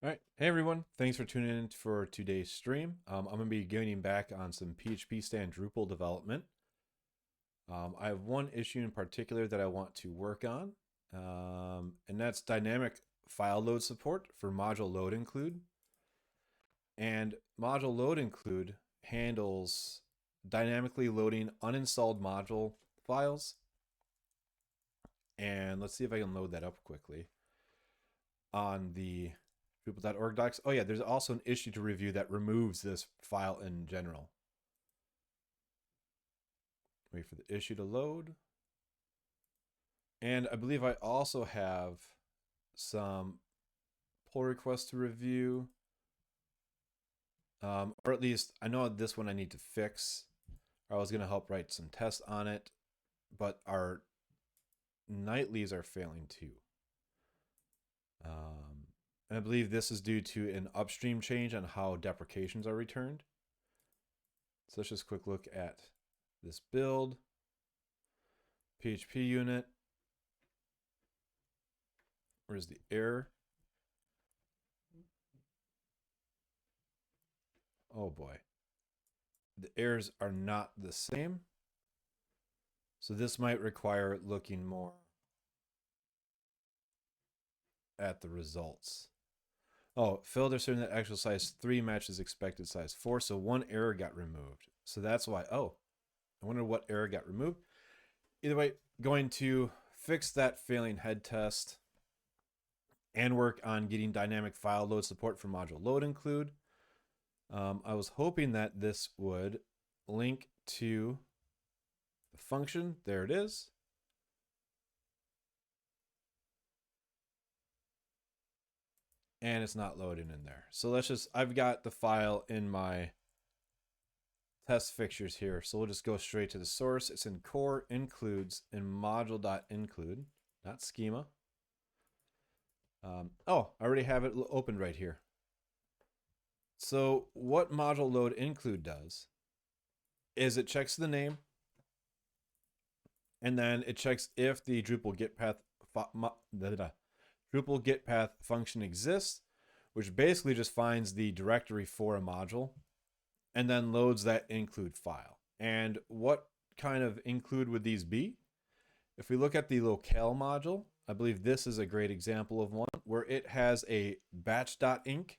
All right. Hey, everyone. Thanks for tuning in for today's stream. I'm going to be getting back on some phpstan-drupal development. I have one issue in particular that I want to work on, and that's dynamic file load support for module load include. And module load include handles dynamically loading uninstalled module files. And let's see if I can load that up quickly on the Drupal.org docs. Oh yeah, there's also an issue to review that removes this file in general. Wait for the issue to load. And I believe I also have some pull requests to review. Or at least I know this one I need to fix. I was going to help write some tests on it, but our nightlies are failing too. And I believe this is due to an upstream change on how deprecations are returned. So let's just quick look at this build. PHP unit. Where's the error? Oh boy. The errors are not the same. So this might require looking more at the results. Oh, filter certain that actual size 3 matches expected size 4. So one error got removed. So that's why. Oh, I wonder what error got removed. Either way, going to fix that failing head test and work on getting dynamic file load support for module load include. I was hoping that this would link to the function. There it is. And it's not loading in there. So let's just, I've got the file in my test fixtures here. So we'll just go straight to the source. It's in core includes in module.include, not schema. Oh, I already have it opened right here. So what module load include does is it checks the name, and then it checks if the Drupal git path Drupal git path function exists, which basically just finds the directory for a module and then loads that include file. And what kind of include would these be? If we look at the locale module, I believe this is a great example of one where it has a batch.inc,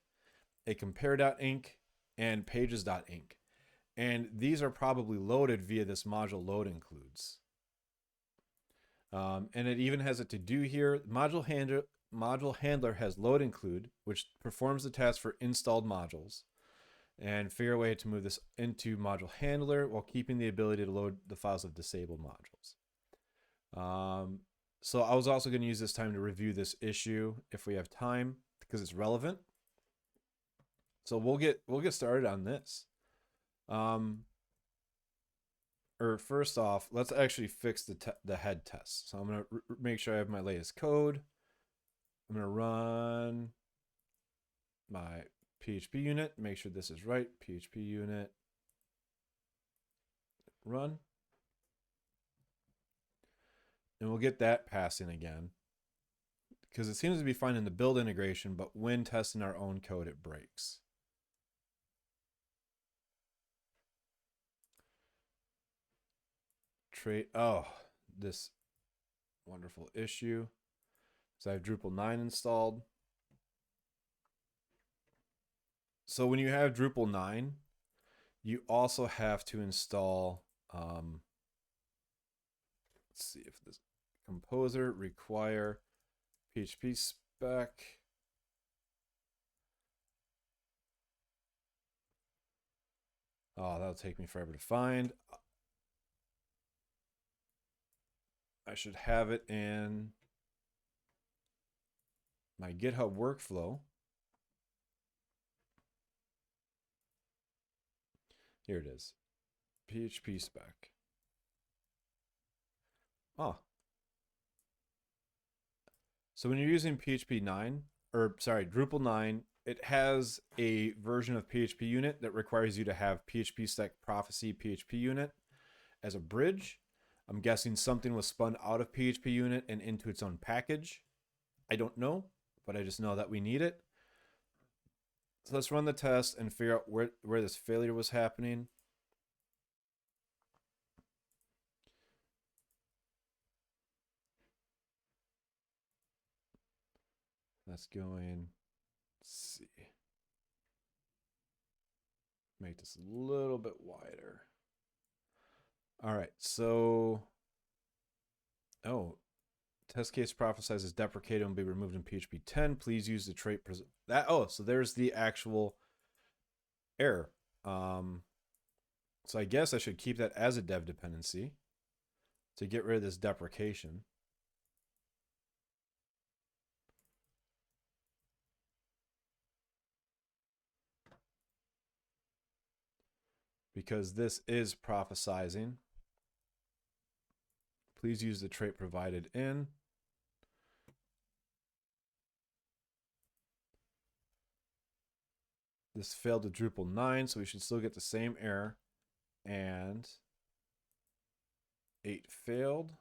a compare.inc, and pages.inc. And these are probably loaded via this module load includes. And it even has a to-do here. Module handler has load include, which performs the task for installed modules, and figure a way to move this into module handler while keeping the ability to load the files of disabled modules. So I was also going to use this time to review this issue if we have time because it's relevant. So we'll get started on this. Or first off, let's actually fix the head test. So I'm going to make sure I have my latest code. I'm going to run my PHP unit, make sure this is right. PHP unit, run. And we'll get that passing again because it seems to be fine in the build integration, but when testing our own code, it breaks. Oh, this wonderful issue. So I have Drupal 9 installed. So when you have Drupal 9, you also have to install, let's see if this composer require PHP spec. Oh, that'll take me forever to find. I should have it in my GitHub workflow. Here it is. PHP spec. Oh. So when you're using PHP 9, or sorry, Drupal 9, it has a version of PHP unit that requires you to have PHP stack prophecy PHP unit as a bridge. I'm guessing something was spun out of PHP unit and into its own package. I don't know, but I just know that we need it. So let's run the test and figure out where this failure was happening. That's going, let's see. Make this a little bit wider. All right, so, test case prophesies is deprecated and will be removed in PHP 10. Please use the trait that. Oh, so there's the actual error. So I guess I should keep that as a dev dependency to get rid of this deprecation. Because this is prophesizing. Please use the trait provided in. This failed to Drupal 9, so we should still get the same error. And 8 failed.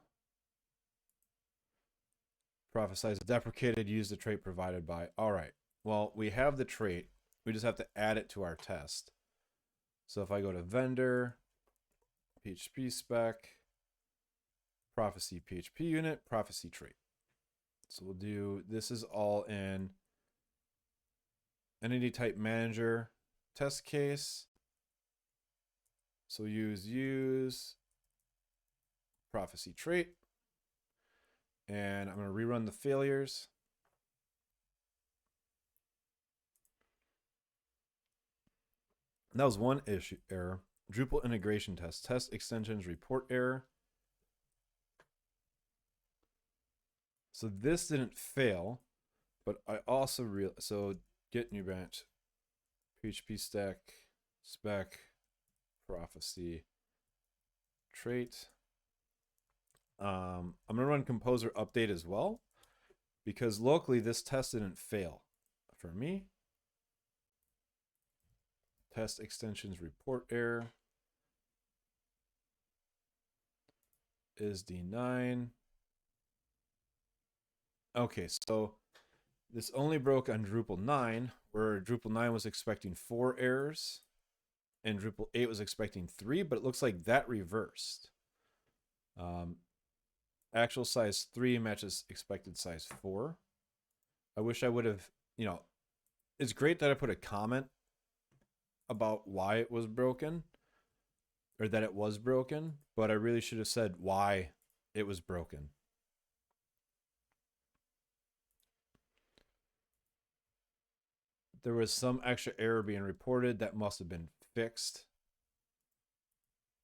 Prophesize deprecated, use the trait provided by. All right, well, we have the trait. We just have to add it to our test. So if I go to vendor, PHP spec, prophecy PHP unit, prophecy trait. So we'll do, this is all in entity type manager test case. So use prophecy trait. And I'm going to rerun the failures. And that was one error. Drupal integration test extensions report error. So this didn't fail, but I also so git new branch, PHP stack spec prophecy trait. I'm gonna run composer update as well, because locally this test didn't fail for me. Test extensions report error is D9. Okay, so this only broke on Drupal 9, where Drupal 9 was expecting 4 errors and Drupal 8 was expecting 3, but it looks like that reversed. Actual size 3 matches expected size 4. I wish I would have, it's great that I put a comment about why it was broken, or that it was broken, but I really should have said why it was broken. There was some extra error being reported that must have been fixed.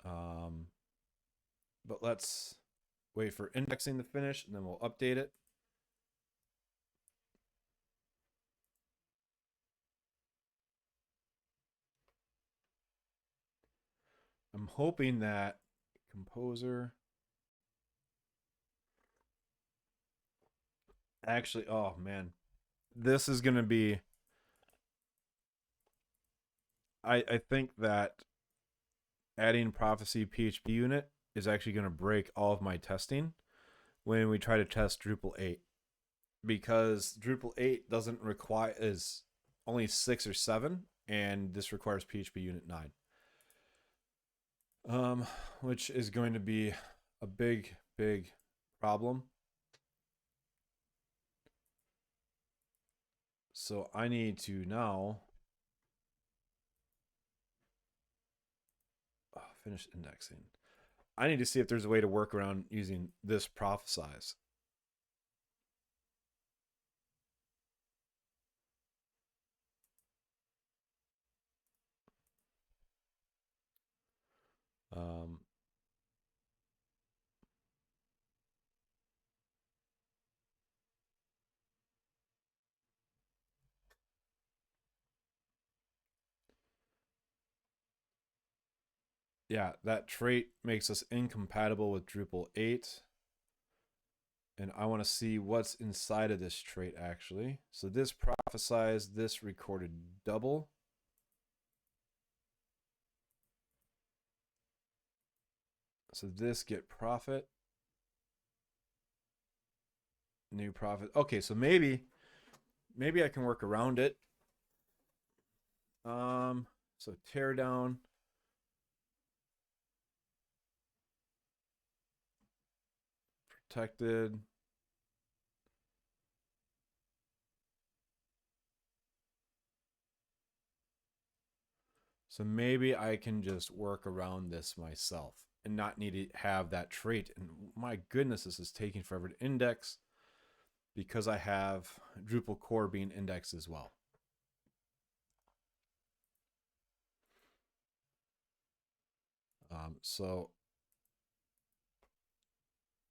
But let's wait for indexing to finish and then we'll update it. I'm hoping that composer actually, oh man, this is going to be, I think that adding prophecy PHP unit is actually going to break all of my testing when we try to test Drupal 8, because Drupal 8 doesn't require, is only 6 or 7, and this requires PHP unit 9, which is going to be a big problem. So I need to now finish indexing. I need to see if there's a way to work around using this prophesize. Yeah, that trait makes us incompatible with Drupal 8. And I want to see what's inside of this trait actually. So this prophesize, this recorded double. So this get profit. New profit. Okay, so maybe I can work around it. So tear down. Protected. So maybe I can just work around this myself and not need to have that trait. And my goodness, this is taking forever to index because I have Drupal core being indexed as well. So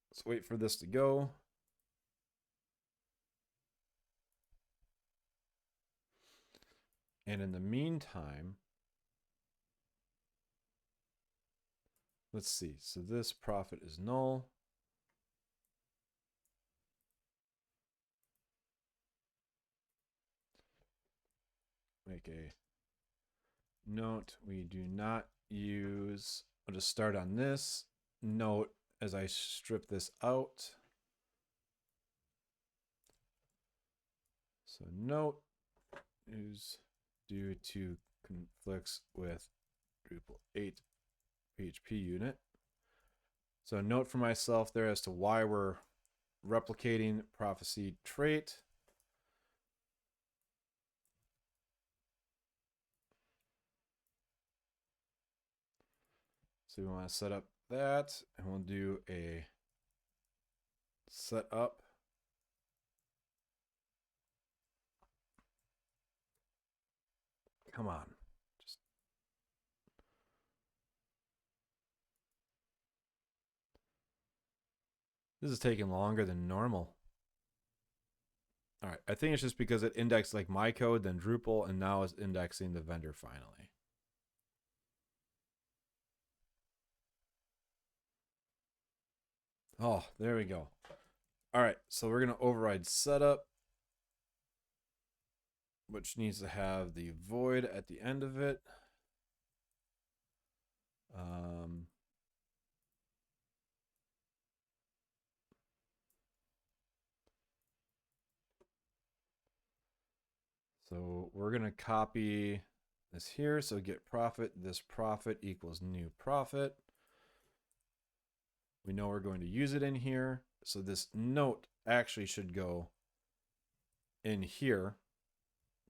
let's wait for this to go. And in the meantime, let's see. So this profit is null. Make a note. We do not use, I'll just start on this note as I strip this out. So note is due to conflicts with Drupal 8 PHP unit. So note for myself there as to why we're replicating prophecy trait. So we want to set up that, and we'll do a setup. Come on. This is taking longer than normal. All right, I think it's just because it indexed like my code, then Drupal, and now it's indexing the vendor finally. Oh, there we go. All right, so we're going to override setup, which needs to have the void at the end of it. So we're going to copy this here. So get profit, this profit equals new profit. We know we're going to use it in here. So this note actually should go in here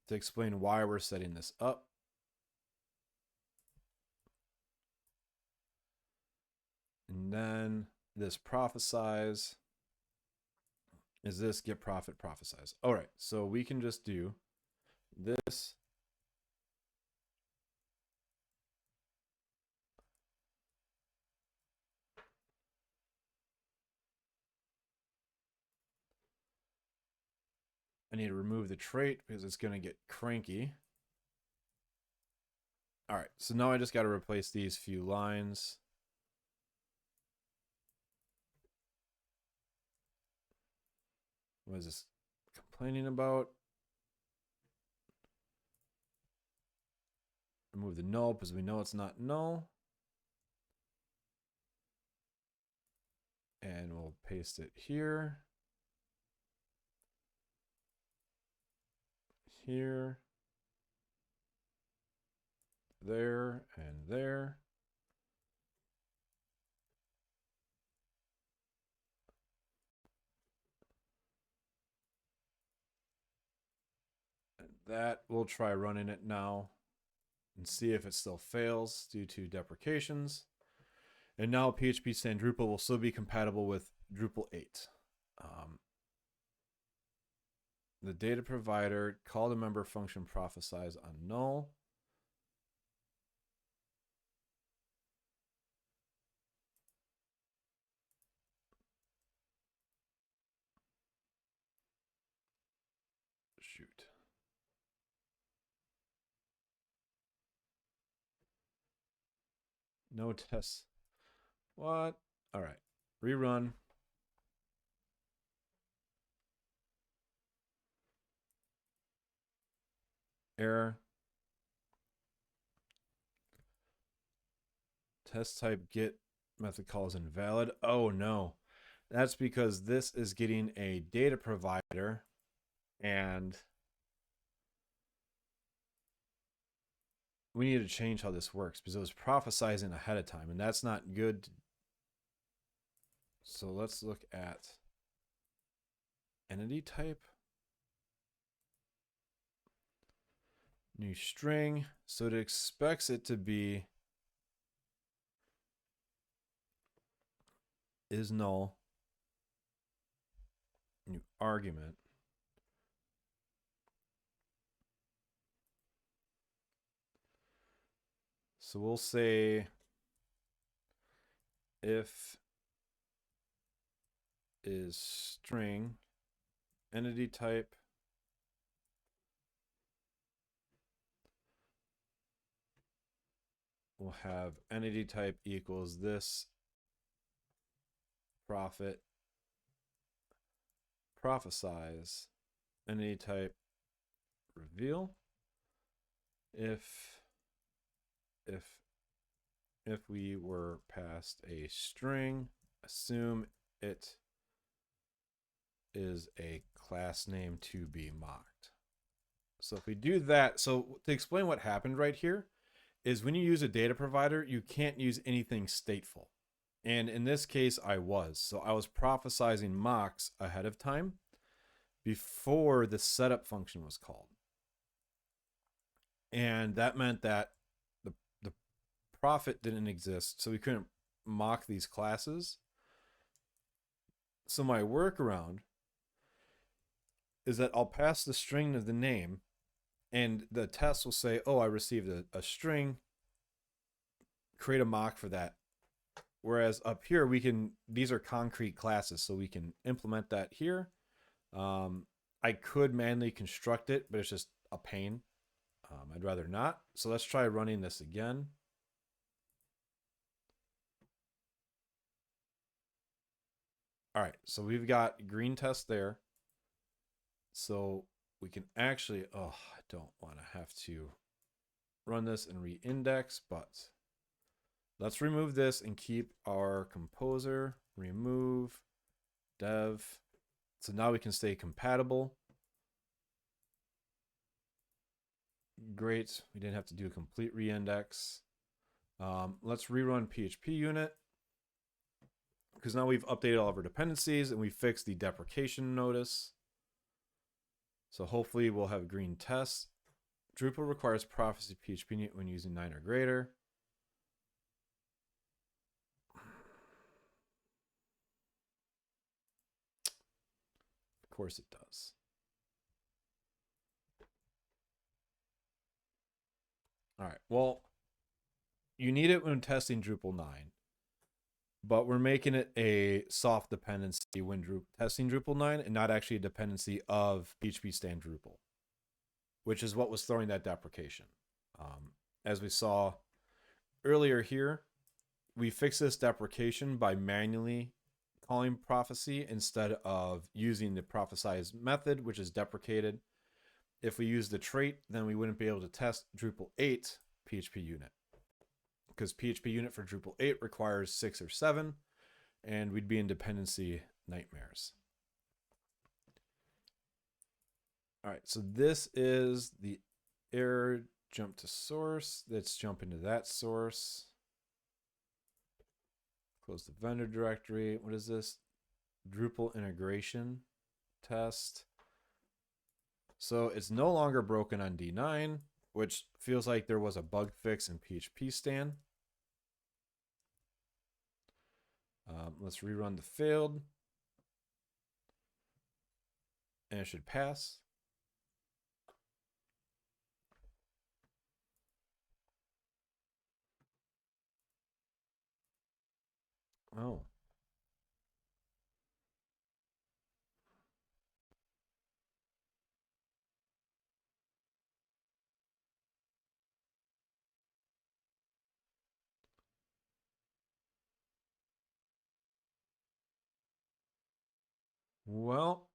to explain why we're setting this up. And then this prophesize is this get profit prophesize. All right, so we can just do this. I need to remove the trait because it's going to get cranky. All right, so now I just got to replace these few lines. What is this complaining about? Remove the null because we know it's not null. And we'll paste it here. Here. There and there. And that, we'll try running it now and see if it still fails due to deprecations. And now phpstan-drupal will still be compatible with Drupal 8. The data provider call the member function prophesize on null. Shoot. No tests. What? All right. Rerun. Error. Test type get method call is invalid. Oh no. That's because this is getting a data provider and we need to change how this works because it was prophesizing ahead of time, and that's not good. So let's look at entity type. New string. So it expects it to be is null. New argument. So we'll say if is string, entity type we'll have entity type equals this prophet prophesize entity type reveal if we were passed a string, assume it is a class name to be mocked. So if we do that, so to explain what happened right here is when you use a data provider, you can't use anything stateful. And in this case, I was. So I was prophesizing mocks ahead of time before the setup function was called. And that meant that the prophet didn't exist, so we couldn't mock these classes. So my workaround is that I'll pass the string of the name, and the test will say, oh, I received a string, create a mock for that. Whereas up here, these are concrete classes, so we can implement that here. I could manually construct it, but it's just a pain. I'd rather not. So let's try running this again. All right, so we've got green test there. So we can actually, I don't want to have to run this and re-index, but let's remove this and keep our composer, remove, dev. So now we can stay compatible. Great, we didn't have to do a complete re-index. Let's rerun PHP unit because now we've updated all of our dependencies and we fixed the deprecation notice. So hopefully we'll have green tests. Drupal requires prophecy PHP unit when using 9 or greater. Of course it does. All right, well, you need it when testing Drupal 9, but we're making it a soft dependency when testing Drupal 9 and not actually a dependency of phpstan-drupal, which is what was throwing that deprecation. As we saw earlier here, we fixed this deprecation by manually calling prophecy instead of using the prophesize method, which is deprecated. If we use the trait, then we wouldn't be able to test Drupal 8 PHP unit because PHP unit for Drupal 8 requires 6 or 7, and we'd be in dependency nightmares. All right, so this is the error jump to source. Let's jump into that source. Close the vendor directory. What is this? Drupal integration test. So it's no longer broken on D9, which feels like there was a bug fix in phpstan. Let's rerun the failed. And it should pass. Oh. Well,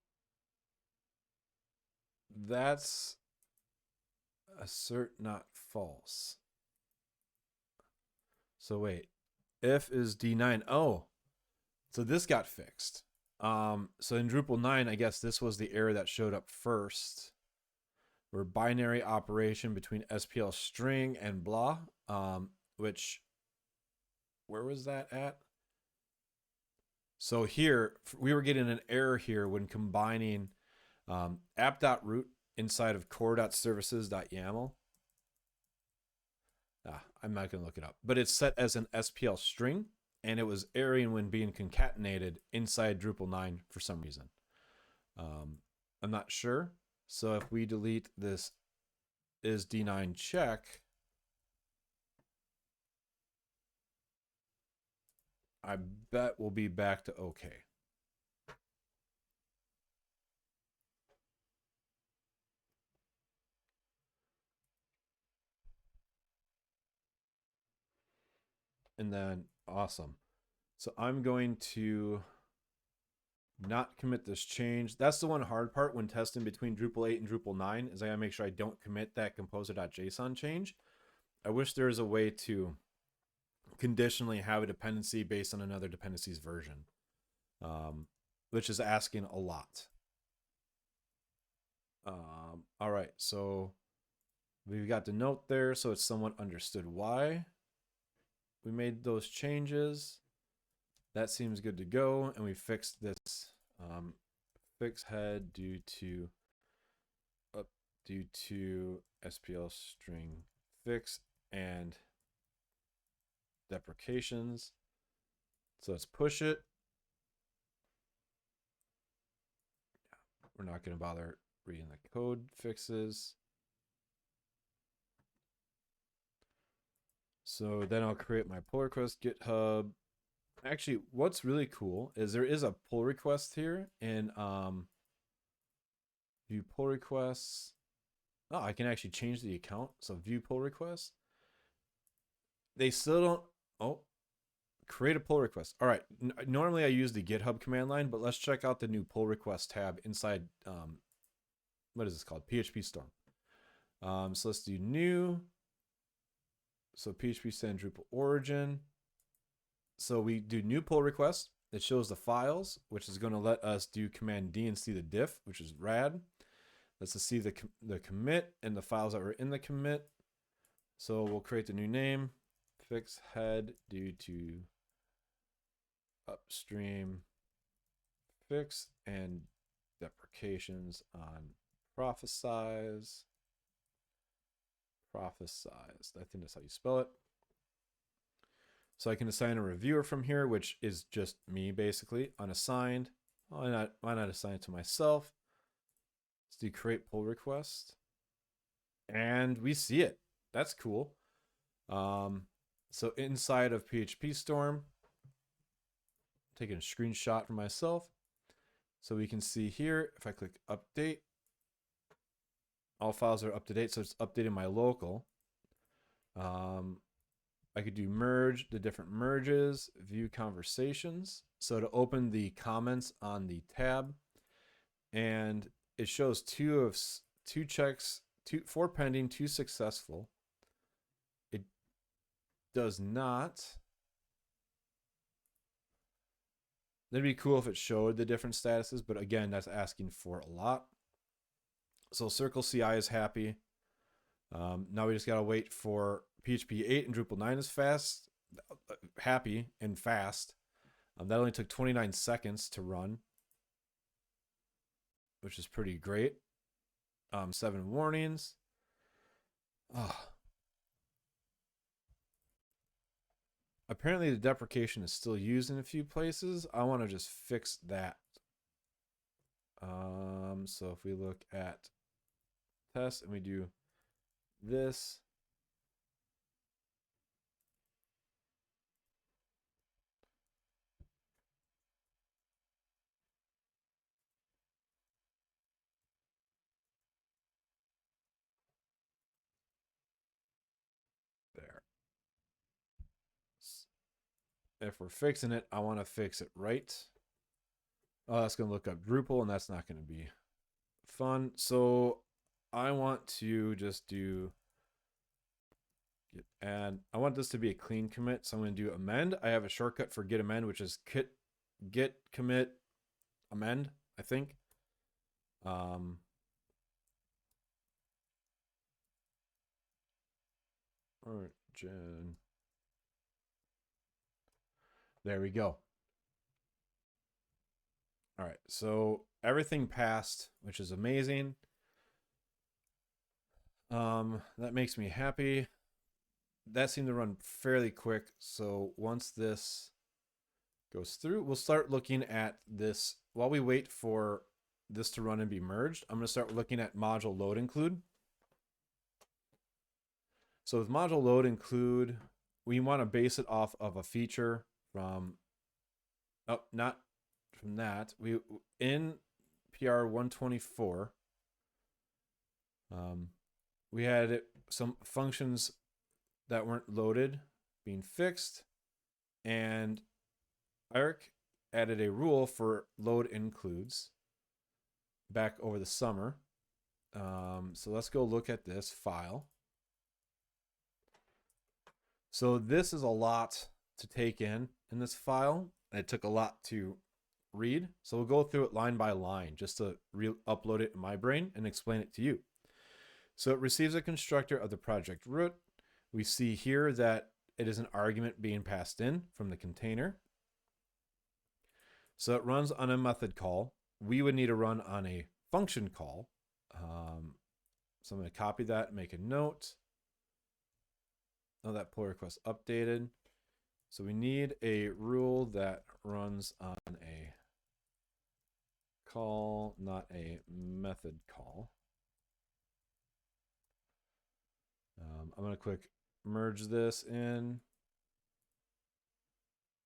that's assert not false. So wait, if is D9. Oh, so this got fixed. So in Drupal 9, I guess this was the error that showed up first. or binary operation between SPL string and blah, which, where was that at? So here, we were getting an error here when combining app.root inside of core.services.yaml. I'm not going to look it up, but it's set as an SPL string, and it was erroring when being concatenated inside Drupal 9 for some reason. I'm not sure. So if we delete this is D9 check, I bet we'll be back to okay. And then, awesome. So I'm going to not commit this change. That's the one hard part when testing between Drupal 8 and Drupal 9 is I gotta make sure I don't commit that composer.json change. I wish there was a way to conditionally have a dependency based on another dependency's version, which is asking a lot. All right, so we've got the note there, so it's somewhat understood why we made those changes. That seems good to go, and we fixed this fix head due to SPL string fix and deprecations. So let's push it. We're not going to bother reading the code fixes. So then I'll create my pull request GitHub. Actually, what's really cool is there is a pull request here in view pull requests. Oh, I can actually change the account. So view pull requests. They still don't. Oh, create a pull request. All right. Normally I use the GitHub command line, but let's check out the new pull request tab inside. What is this called? phpstan. So let's do new. So phpstan-drupal origin. So we do new pull request. It shows the files, which is going to let us do command D and see the diff, which is rad. Let's just see the commit and the files that were in the commit. So we'll create the new name, fix head due to upstream fix and deprecations on prophesized. I think that's how you spell it. So I can assign a reviewer from here, which is just me basically, unassigned. Why not assign it to myself? Let's do create pull request. And we see it. That's cool. So inside of phpstorm, taking a screenshot for myself. So we can see here, if I click update, all files are up to date. So it's updating my local. I could do merge, the different merges, view conversations. So to open the comments on the tab, and it shows two checks, 4 pending, 2 successful. It does not. That'd be cool if it showed the different statuses, but again, that's asking for a lot. So Circle CI is happy. Now we just gotta wait for PHP 8 and Drupal 9 is happy and fast. That only took 29 seconds to run, which is pretty great. 7 warnings. Apparently the deprecation is still used in a few places. I want to just fix that. So if we look at test and we do this, there. If we're fixing it, I want to fix it right. Oh, that's going to look up Drupal, and that's not going to be fun. So I want to just do git add. I want this to be a clean commit, so I'm going to do amend. I have a shortcut for git amend, which is git commit amend, I think. origin. There we go. All right, so everything passed, which is amazing. That makes me happy. That seemed to run fairly quick. So once this goes through, we'll start looking at this. While we wait for this to run and be merged, I'm going to start looking at module load include. So with module load include, we want to base it off of a feature from, oh, not from that. We in PR 124, we had some functions that weren't loaded being fixed, and Eric added a rule for load includes back over the summer. So let's go look at this file. So this is a lot to take in this file. It took a lot to read. So we'll go through it line by line just to upload it in my brain and explain it to you. So it receives a constructor of the project root. We see here that it is an argument being passed in from the container. So it runs on a method call. We would need to run on a function call. So I'm going to copy that and make a note. Oh, that pull request updated. So we need a rule that runs on a call, not a method call. I'm going to quick merge this in.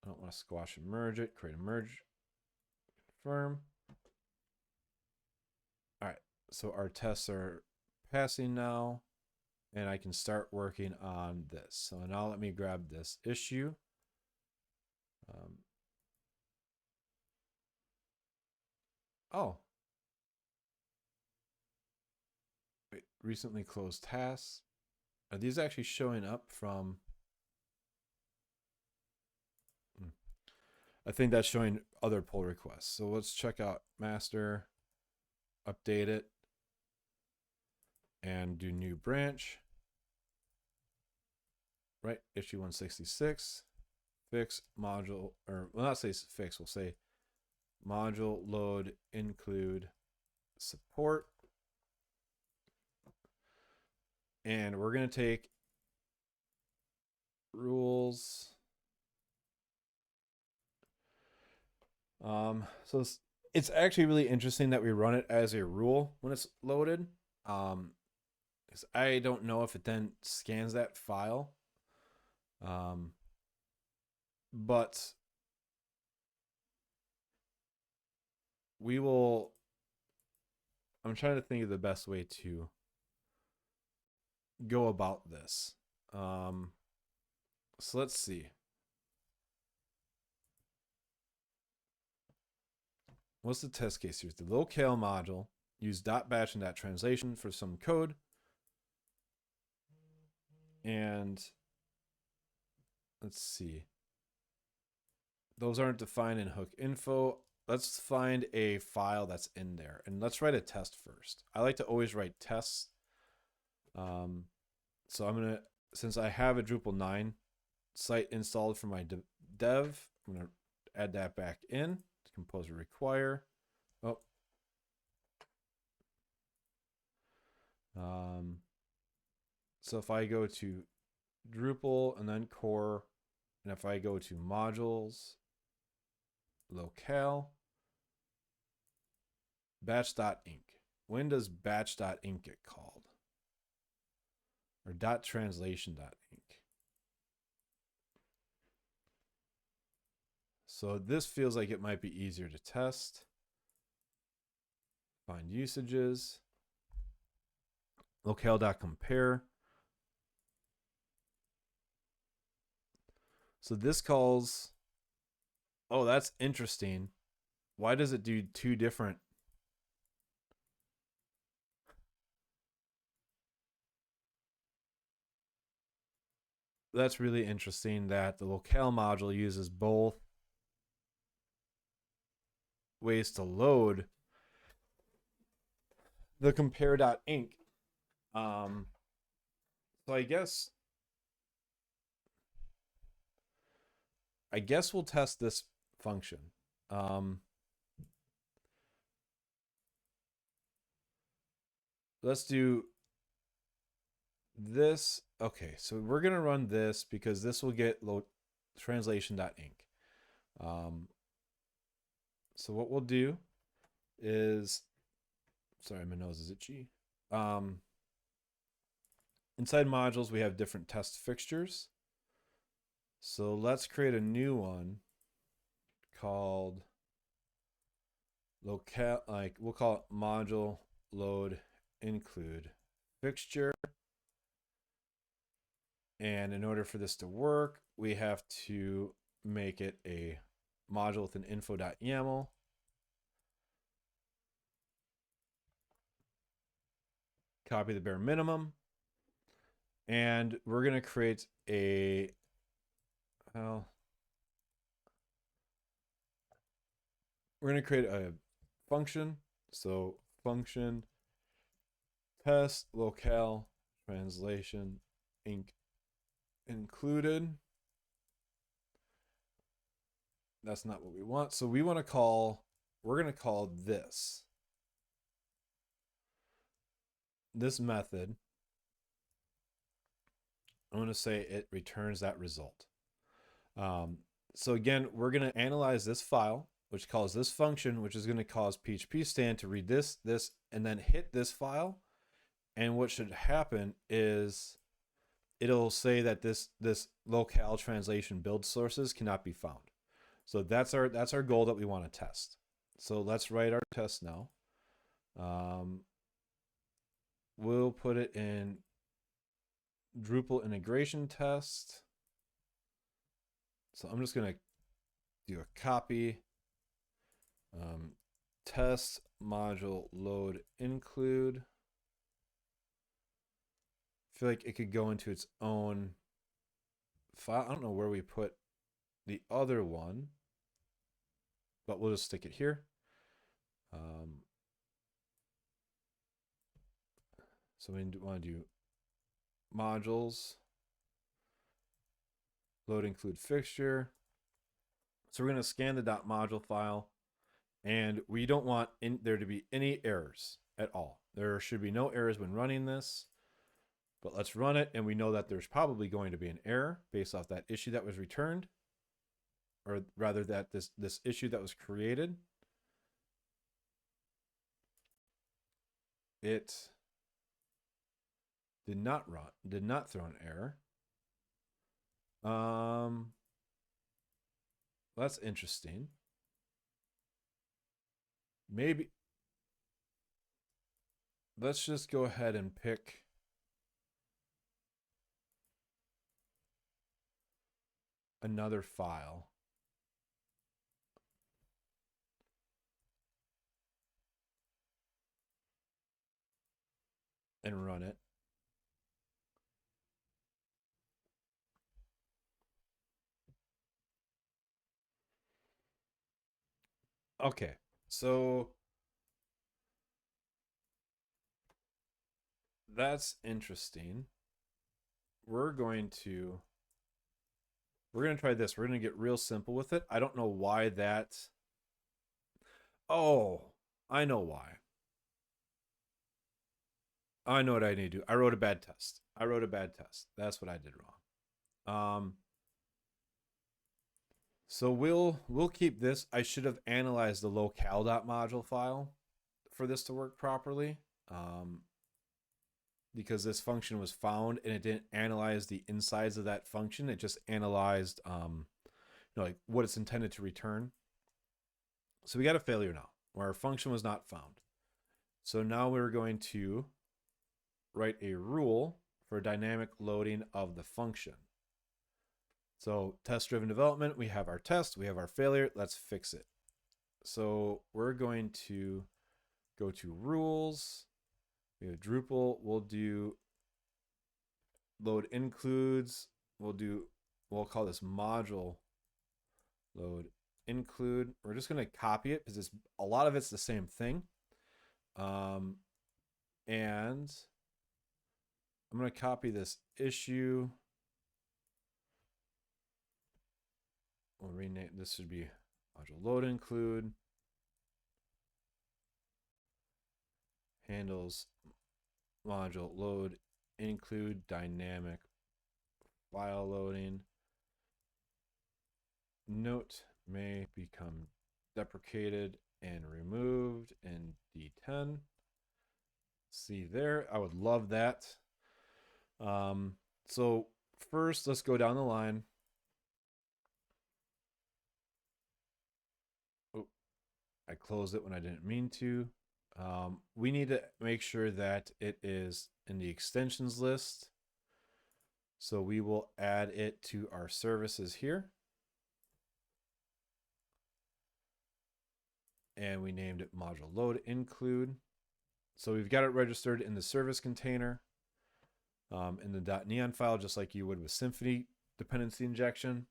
I don't want to squash and merge it. Create a merge. Confirm. All right. So our tests are passing now, and I can start working on this. So now let me grab this issue. Oh. Wait, recently closed tasks. Are these actually showing up from? I think that's showing other pull requests. So let's check out master, update it, and do new branch. Right, issue 166, fix module, or we'll not say fix, we'll say module load include support. And we're going to take rules. So it's actually really interesting that we run it as a rule when it's loaded. Because I don't know if it then scans that file. But we will, I'm trying to think of the best way to go about this. So let's see. What's the test case here? The locale module, use .batch and .translation for some code. And let's see. Those aren't defined in hook info. Let's find a file that's in there, and let's write a test first. I like to always write tests. So I'm gonna, since I have a Drupal 9 site installed for my dev, I'm gonna add that back in. Composer require. Oh. So if I go to Drupal and then core, and if I go to modules, locale, batch.inc. When does batch.inc get called? Or .translation.inc. So this feels like it might be easier to test. Find usages. Locale.compare. So this calls, oh, that's interesting. Why does it do two different? That's really interesting that the locale module uses both ways to load the compare.inc. So I guess I guess we'll test this function. Let's do this. Okay, so we're going to run this because this will get translation.inc. So what we'll do is, sorry, my nose is itchy. Inside modules, we have different test fixtures. So let's create a new one called locale, like we'll call it module load include fixture. And in order for this to work, we have to make it a module with an info.yaml. Copy the bare minimum. And we're going to create a, well, we're going to create a function. So function test locale translation inc included. That's not what we want. So we want to call, we're going to call this method. I'm going to say it returns that result. So again, we're going to analyze this file, which calls this function, which is going to cause phpstan to read this, and then hit this file. And what should happen is it'll say that this locale translation build sources cannot be found. So that's our goal that we want to test. So let's write our test now. We'll put it in Drupal integration test. So I'm just going to do a copy. Test module load include. I feel like it could go into its own file. I don't know where we put the other one, but we'll just stick it here. So we want to do modules load include fixture. So we're going to scan the .module file, and we don't want there to be any errors at all. There should be no errors when running this, but let's run it, and we know that there's probably going to be an error based off that issue that was returned, or rather that this issue that was created. It did not throw an error. That's interesting. Maybe let's just go ahead and pick another file. And run it. Okay, so that's interesting. We're going to try this. We're going to get real simple with it. I don't know why that. Oh, I know why. I know what I need to do. I wrote a bad test. That's what I did wrong. So we'll keep this. I should have analyzed the locale.module file for this to work properly. Because this function was found and it didn't analyze the insides of that function. It just analyzed like what it's intended to return. So we got a failure now where our function was not found. So now we're going to write a rule for dynamic loading of the function. So test-driven development, we have our test, we have our failure, let's fix it. So we're going to go to rules. We have Drupal, we'll do load includes, we'll call this module load include. We're just going to copy it because a lot of it's the same thing. And I'm going to copy this issue. We'll rename this should be module load include handles module load include dynamic file loading. Note may become deprecated and removed in D10. See there, I would love that. So first, let's go down the line. Oh, I closed it when I didn't mean to. We need to make sure that it is in the extensions list. So we will add it to our services here. And we named it module load include. So we've got it registered in the service container in the .neon file, just like you would with Symfony dependency injection.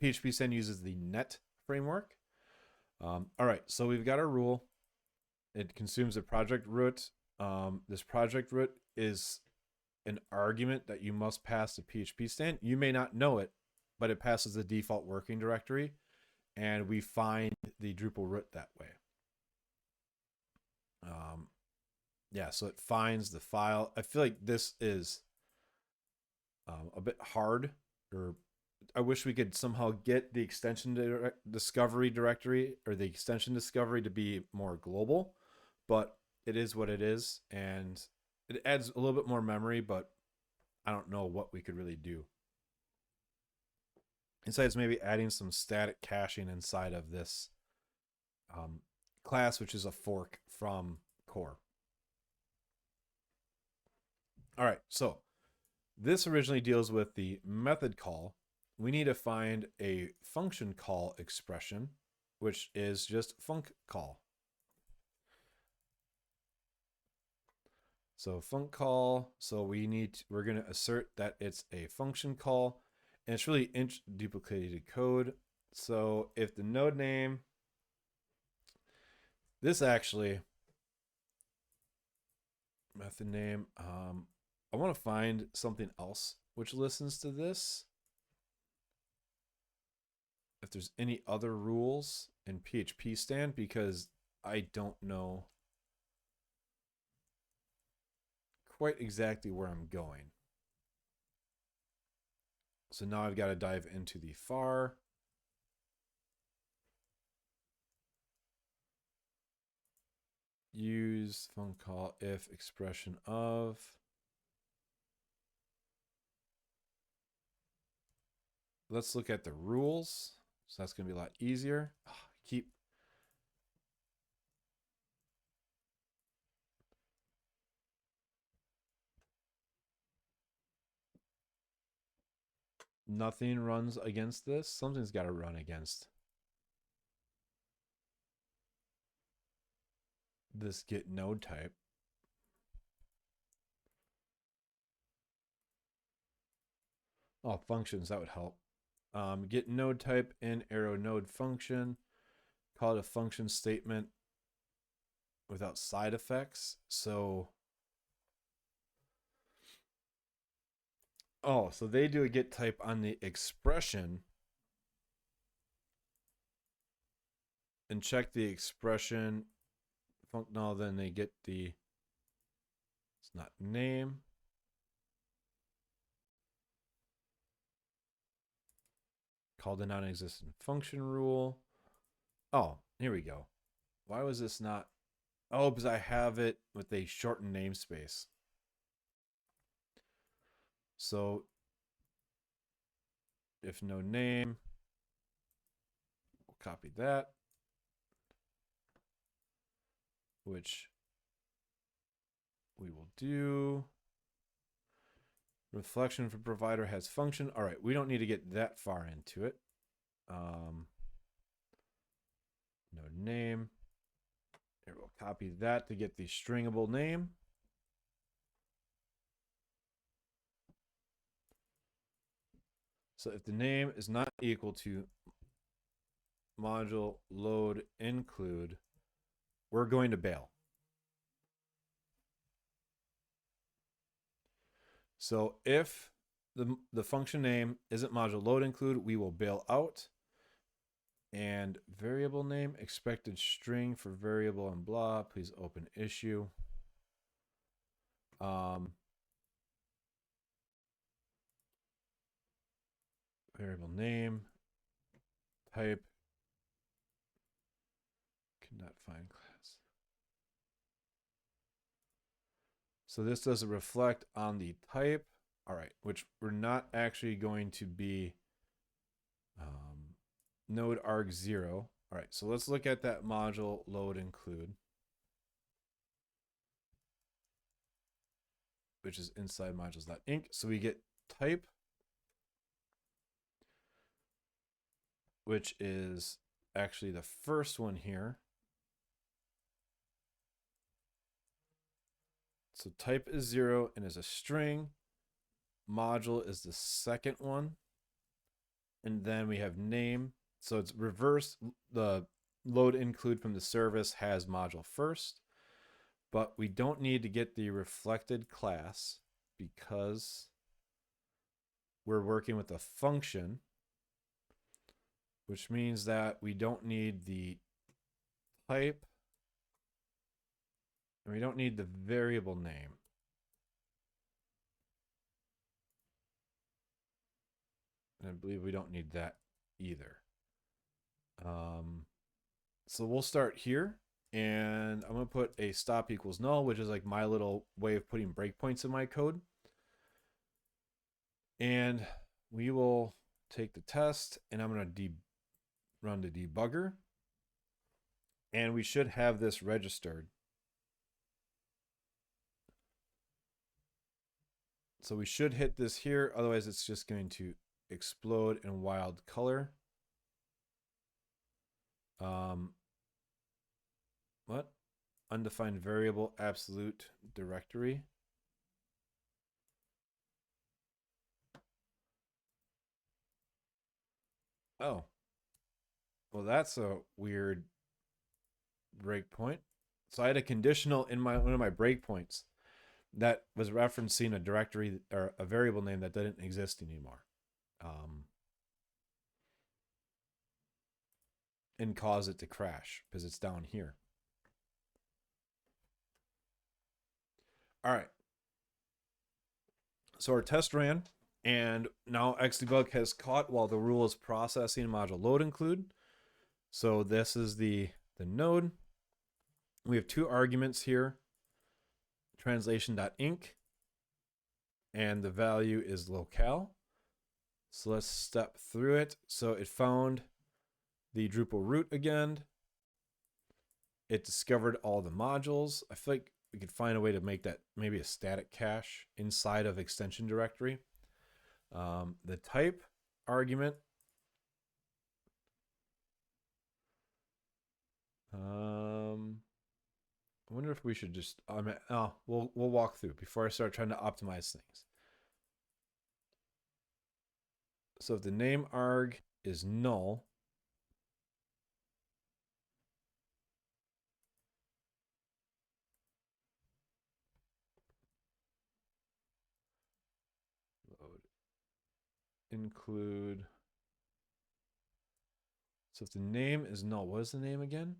phpstan uses the net framework. All right, so we've got our rule. It consumes a project root. This project root is an argument that you must pass to phpstan. You may not know it, but it passes the default working directory, and we find the Drupal root that way. Yeah, so it finds the file. I feel like this is a bit hard, or I wish we could somehow get the extension discovery directory or the extension discovery to be more global, but it is what it is, and it adds a little bit more memory, but I don't know what we could really do. Besides maybe adding some static caching inside of this class, which is a fork from core. All right, so this originally deals with the method call. We need to find a function call expression, which is just func call. So func call, so we're going to assert that it's a function call, and it's really duplicated code. So if the node name, this actually, method name, I want to find something else which listens to this. If there's any other rules in phpstan, because I don't know quite exactly where I'm going. So now I've got to dive into the var. Use func call if expression of. Let's look at the rules. So that's going to be a lot easier. Keep nothing runs against this. Something's got to run against this get node type. Oh, functions, that would help. Get node type in arrow node function. Call it a function statement without side effects. So, oh, so they do a get type on the expression and check the expression. No, then they get the, it's not name. Call the non-existent function rule. Oh, here we go. Why was this not? Oh, because I have it with a shortened namespace. So if no name, we'll copy that, which we will do. Reflection for provider has function. All right, we don't need to get that far into it. No name. Here, we'll copy that to get the stringable name. So if the name is not equal to module load include, we're going to bail. So if the function name isn't module load include, we will bail out. And variable name, expected string for variable and blah. Please open issue. Variable name, type, cannot find class. So this doesn't reflect on the type. All right, which we're not actually going to be node arg0. All right, so let's look at that module load include, which is inside modules.inc. So we get type, which is actually the first one here. So type is 0 and is a string. Module is the second one. And then we have name. So it's reverse. The load include from the service has module first. But we don't need to get the reflected class because we're working with a function, which means that we don't need the type and we don't need the variable name. And I believe we don't need that either. So we'll start here, and I'm going to put a stop equals null, which is like my little way of putting breakpoints in my code. And we will take the test, and I'm going to run the debugger. And we should have this registered. So we should hit this here, otherwise it's just going to explode in wild color. What? Undefined variable absolute directory. Oh. Well, that's a weird breakpoint. So I had a conditional in one of my breakpoints that was referencing a directory or a variable name that didn't exist anymore. And cause it to crash because it's down here. All right. So our test ran, and now Xdebug has caught while the rule is processing module load include. So this is the node. We have two arguments here, translation.inc, and the value is locale. So let's step through it. So it found the Drupal root again. It discovered all the modules. I feel like we could find a way to make that maybe a static cache inside of extension directory. The type argument. I wonder if we should just, we'll walk through before I start trying to optimize things. So if the name arg is null, load include. So if the name is null, what is the name again?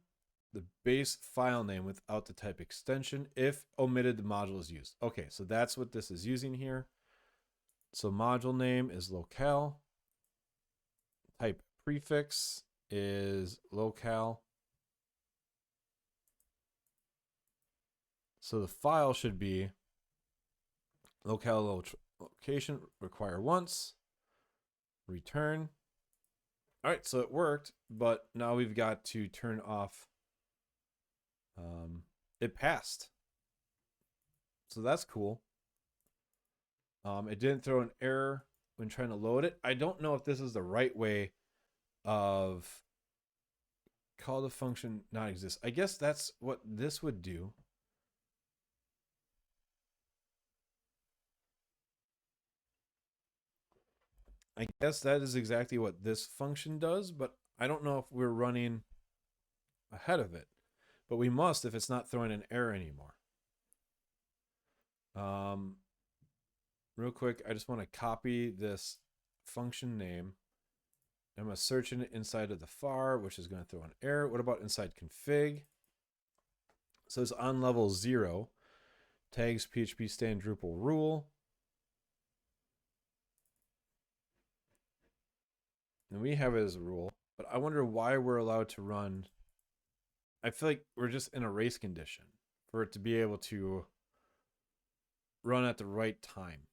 The base file name without the type extension if omitted the module is used. Okay, so that's what this is using here. So module name is locale. Type prefix is locale. So the file should be locale location require once, return. All right, so it worked, but now we've got to turn off. It passed. So that's cool. It didn't throw an error when trying to load it. I don't know if this is the right way of call the function not exist. I guess that's what this would do. I guess that is exactly what this function does, but I don't know if we're running ahead of it. But we must if it's not throwing an error anymore. Real quick, I just want to copy this function name I'm going to search it inside of the var, which is going to throw an error. What about inside config? So it's on level 0. Tags phpstan-drupal rule. And we have it as a rule. But I wonder why we're allowed to run. I feel like we're just in a race condition for it to be able to run at the right time.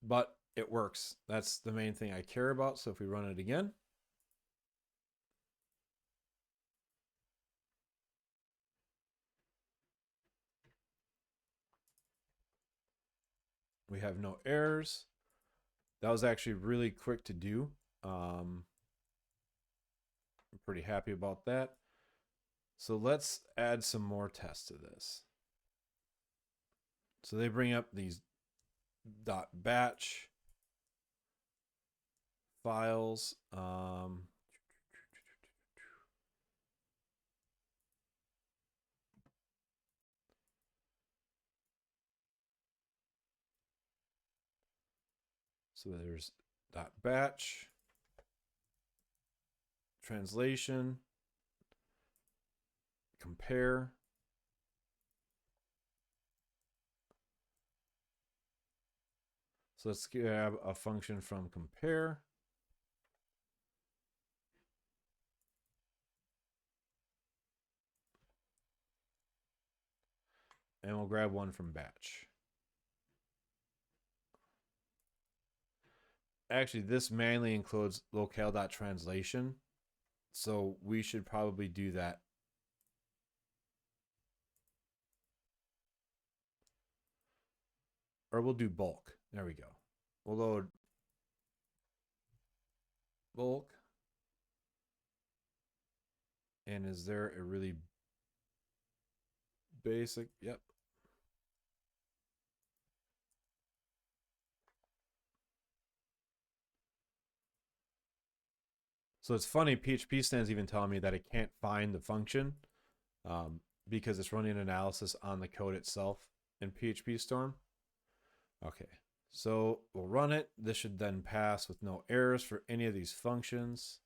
But it works. That's the main thing I care about. So if we run it again, we have no errors. That was actually really quick to do. I'm pretty happy about that. So let's add some more tests to this. So they bring up these .batch files. So there's .batch, translation, compare. So let's grab a function from compare. And we'll grab one from batch. Actually, this manually includes locale.translation. So we should probably do that. Or we'll do bulk. There we go. We'll load bulk. And is there a really basic? Yep. So it's funny, phpstan's even telling me that it can't find the function because it's running analysis on the code itself in phpstorm. Okay, so we'll run it. This should then pass with no errors for any of these functions.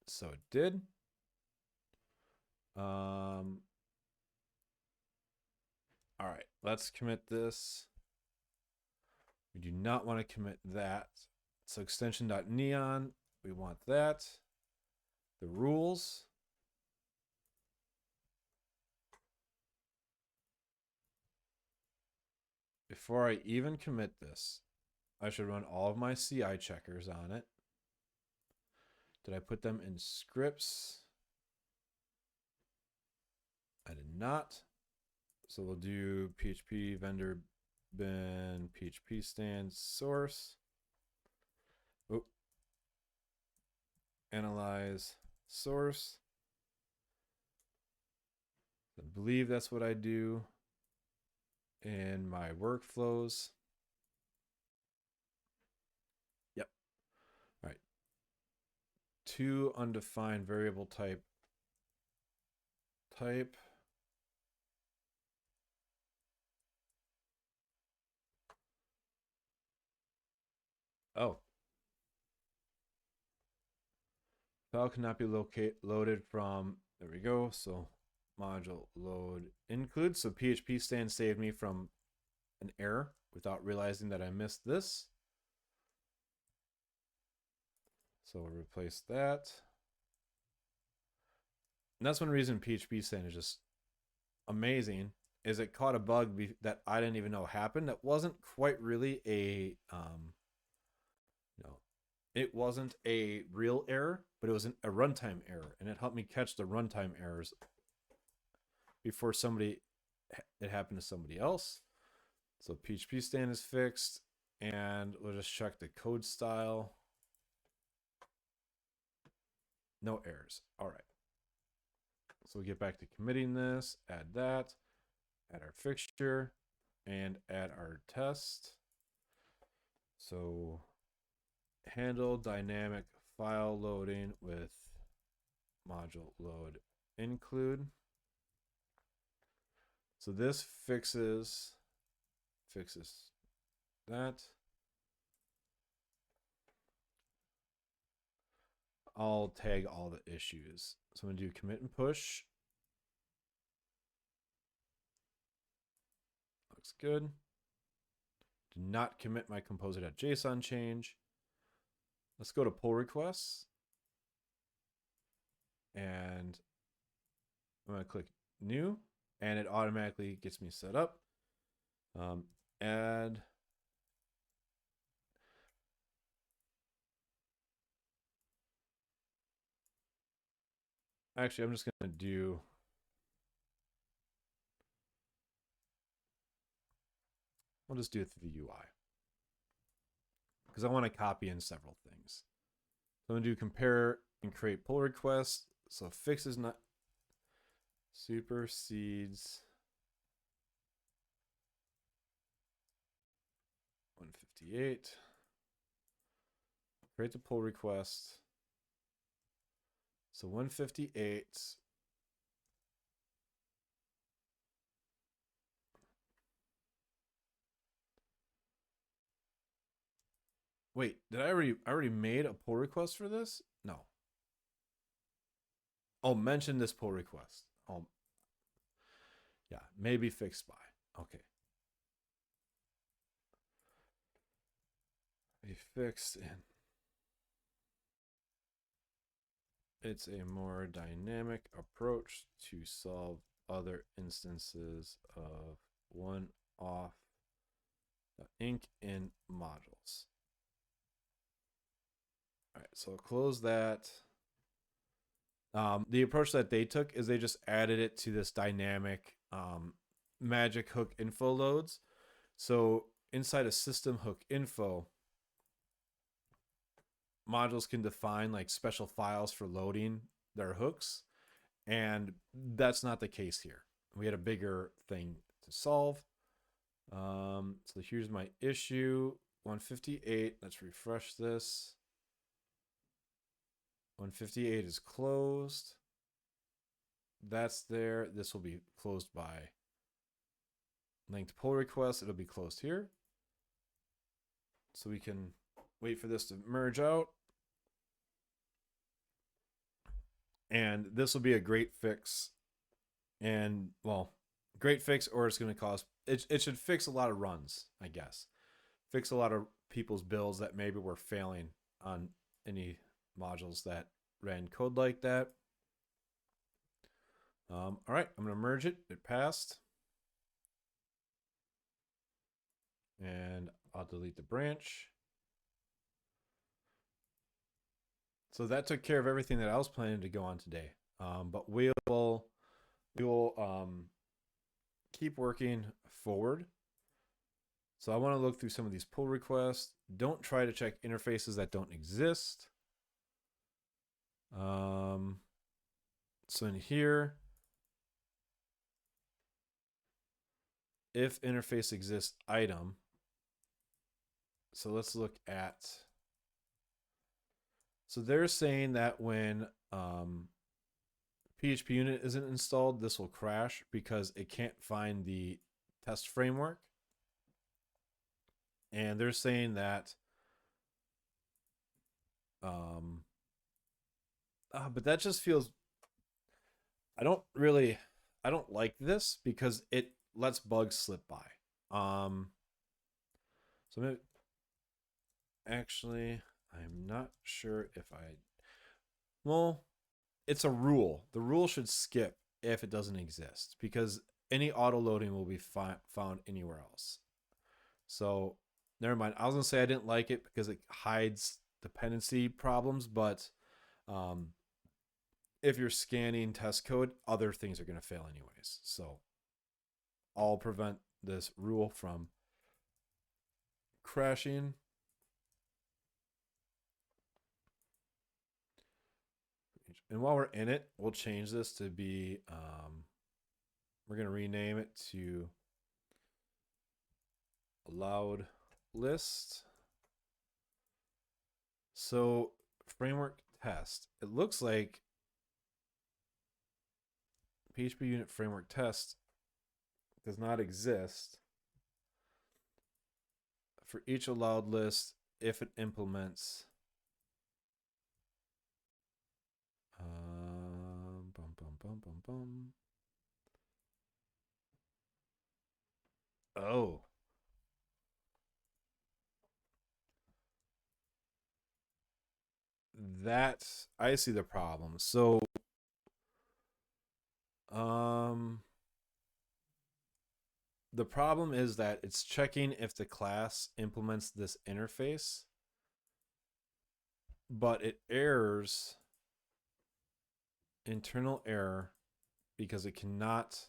So it did. All right, let's commit this. We do not want to commit that. So extension.neon, we want that. The rules. Before I even commit this, I should run all of my CI checkers on it. Did I put them in scripts? I did not. So we'll do php vendor bin phpstan source. Oh. Analyze source. I believe that's what I do in my workflows. Yep. All right. To undefined variable type. Oh. File cannot be loaded from, there we go. So module load include. So phpstan saved me from an error without realizing that I missed this. So we'll replace that. And that's one reason PHPstan is just amazing, is it caught a bug that I didn't even know happened. That wasn't quite really a, it wasn't a real error, but it was a runtime error, and it helped me catch the runtime errors before it happened to somebody else. So phpstan is fixed, and we'll just check the code style. No errors. All right. So we'll get back to committing this, add that, add our fixture, and add our test. So handle dynamic file loading with module load include. So this fixes that. I'll tag all the issues. So I'm going to do commit and push. Looks good. Do not commit my composer.json change. Let's go to pull requests. And I'm going to click new, and it automatically gets me set up. Add. Actually, I'm just going to do. I'll just do it through the UI because I want to copy in several things. So I'm going to do compare and create pull requests. So fix is not supersedes 158. Create the pull request. So 158. Wait, did I already made a pull request for this? No. Oh, mention this pull request. Oh, yeah, maybe fixed by. Okay. Be fixed in. It's a more dynamic approach to solve other instances of one-off inc in modules. All right, so close that. The approach that they took is they just added it to this dynamic magic hook info loads. So inside a system hook info, modules can define like special files for loading their hooks, and that's not the case here. We had a bigger thing to solve. So here's my issue 158. Let's refresh this. 158 is closed. That's there. This will be closed by linked pull request. It'll be closed here. So we can wait for this to merge out. And this will be a great fix. And, well, great fix, or it's going to cause, it should fix a lot of runs, I guess. Fix a lot of people's builds that maybe were failing on any modules that ran code like that. All right, I'm going to merge it. It passed. And I'll delete the branch. So that took care of everything that I was planning to go on today. But we will keep working forward. So I want to look through some of these pull requests. Don't try to check interfaces that don't exist. So in here, if interface exists item. So let's look at. So they're saying that when PHP unit isn't installed, this will crash because it can't find the test framework. And they're saying that but that just feels, I don't like this because it lets bugs slip by. So maybe, actually, I'm not sure if well, it's a rule. The rule should skip if it doesn't exist because any auto loading will be found anywhere else. So never mind. I was gonna say I didn't like it because it hides dependency problems, but if you're scanning test code, other things are going to fail anyways. So I'll prevent this rule from crashing. And while we're in it, we'll change this to be, we're going to rename it to allowed list. So framework test, it looks like PHP unit framework test does not exist for each allowed list, if it implements bum, bum, bum, bum, bum. Oh. That's, I see the problem. So the problem is that it's checking if the class implements this interface, but it errors internal error because it cannot.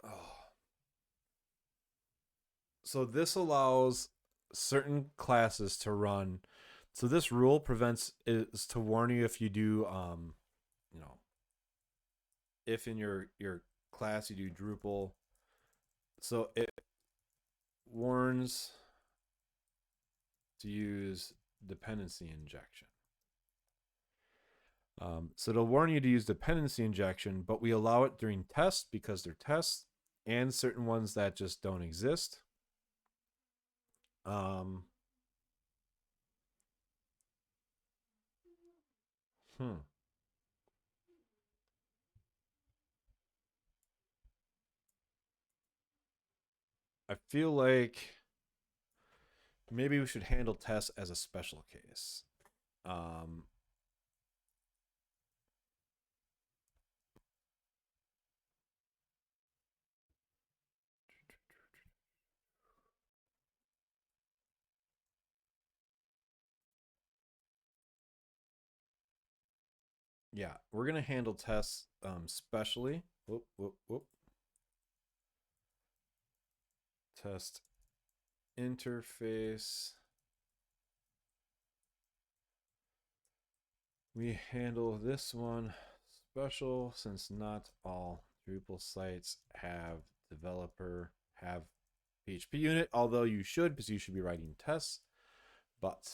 Oh. So this allows certain classes to run. So this rule prevents is to warn you if you do you know, if in your class you do Drupal. So it warns to use dependency injection. So it'll warn you to use dependency injection, but we allow it during tests because they're tests and certain ones that just don't exist. I feel like maybe we should handle tests as a special case. Yeah, we're gonna handle tests specially. Whoop, whoop, whoop. Test interface. We handle this one special since not all Drupal sites have PHP unit, although you should, because you should be writing tests. But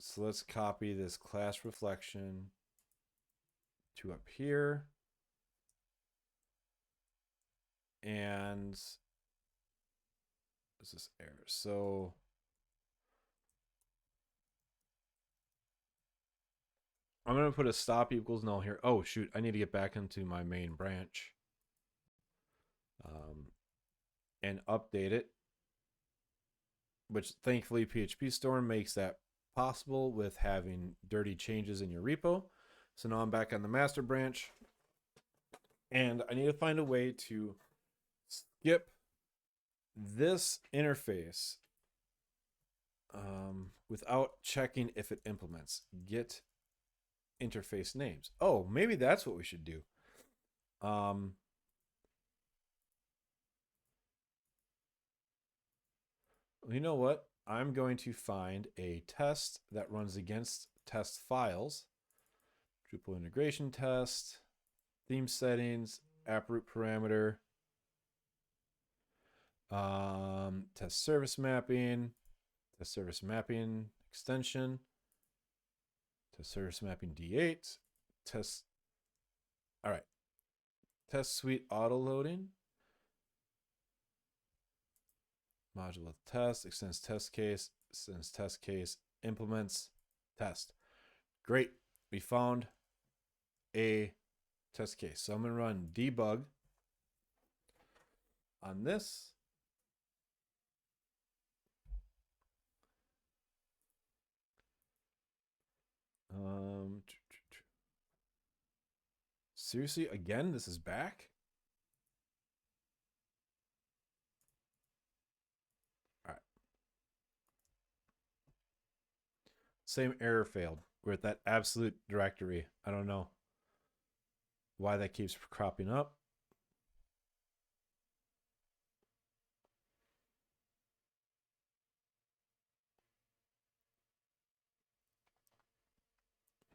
so let's copy this class reflection to up here. And this is error. So I'm going to put a stop equals null here. Oh, shoot. I need to get back into my main branch and update it, which thankfully phpstan makes that possible with having dirty changes in your repo. So now I'm back on the master branch, and I need to find a way to skip this interface without checking if it implements. Git interface names. Oh, maybe that's what we should do. You know what? I'm going to find a test that runs against test files. Drupal integration test, theme settings, app root parameter, test service mapping extension, test service mapping D8, test. All right. Test suite auto loading. Module test, extends test case, implements test. Great. We found a test case. So I'm going to run debug on this. Seriously, again, this is back? All right. Same error failed. We're at that absolute directory. I don't know why that keeps cropping up.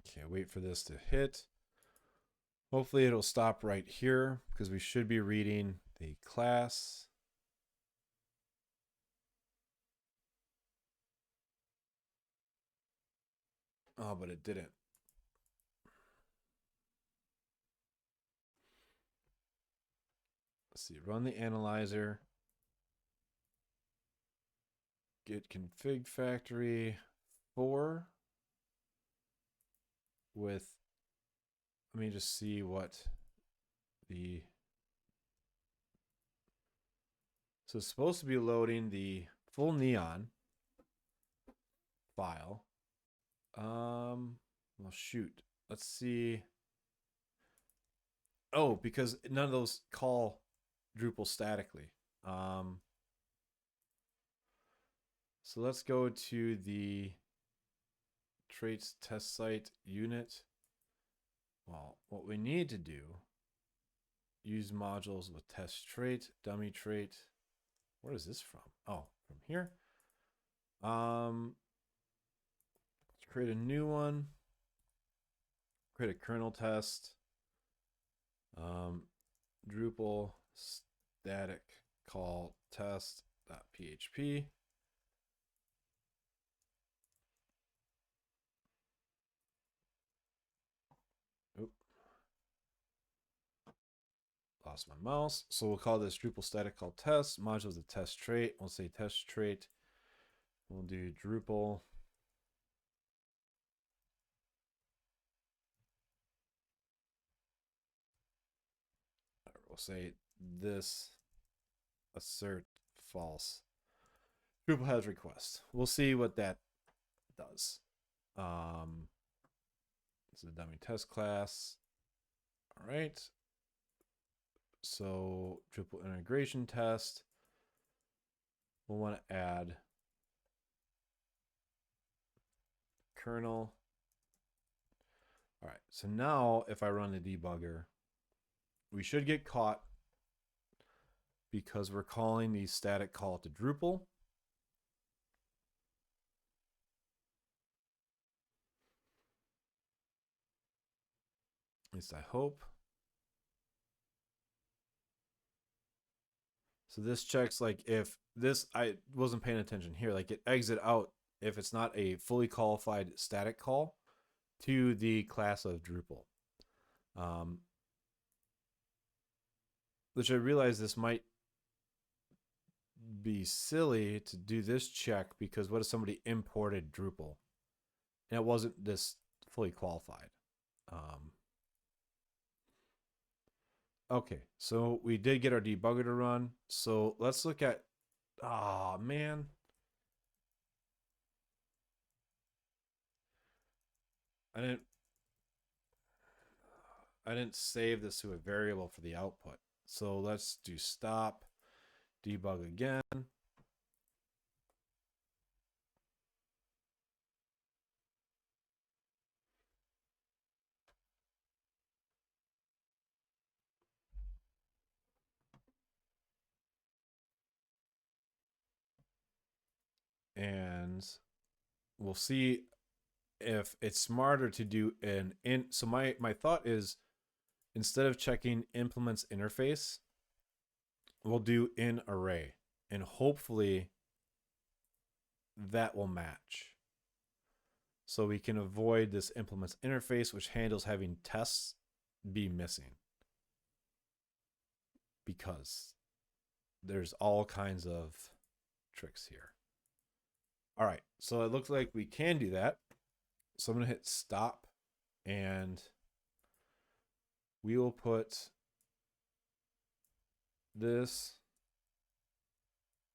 Okay, wait for this to hit. Hopefully it'll stop right here because we should be reading the class. Oh, but it didn't. see, run the analyzer. Git config factory 4 with, let me just see what the, so it's supposed to be loading the full neon file. Well, shoot. Let's see. Oh, because none of those call Drupal statically. So let's go to the traits test site unit. Well, what we need to do, use modules with test trait, dummy trait. Where is this from? Oh, from here. Let's create a new one. Create a kernel test. Drupal static call test.php. Oop. Lost my mouse. So we'll call this Drupal static call test. Modules of test trait. We'll say test trait. We'll do Drupal. We'll say this assert false. Drupal has request. We'll see what that does. It's a dummy test class. All right. So Drupal integration test. We'll want to add kernel. All right. So now if I run the debugger, we should get caught because we're calling the static call to Drupal. At least I hope. So this checks like if this, I wasn't paying attention here, like it exit out if it's not a fully qualified static call to the class of Drupal. Which I realize this might be silly to do this check because what if somebody imported Drupal and it wasn't this fully qualified? Okay, so we did get our debugger to run. So let's look at, oh man. I didn't save this to a variable for the output. So let's do stop, debug again. And we'll see if it's smarter to do an in. So my thought is instead of checking implements interface, we'll do in array and hopefully that will match. So we can avoid this implements interface, which handles having tests be missing. Because there's all kinds of tricks here. All right, so it looks like we can do that. So I'm gonna hit stop and we will put this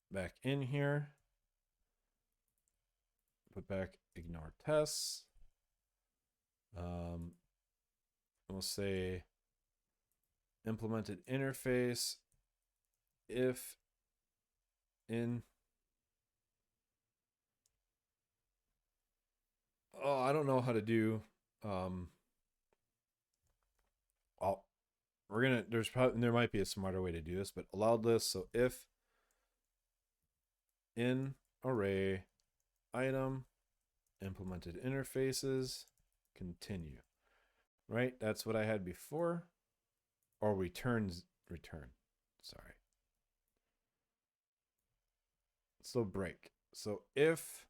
back in here. Put back ignore tests. We'll say implemented interface if in. Oh, I don't know how to do. There might be a smarter way to do this, but allowed list. So if in array item implemented interfaces continue, right? That's what I had before, or return. Sorry. So break. So if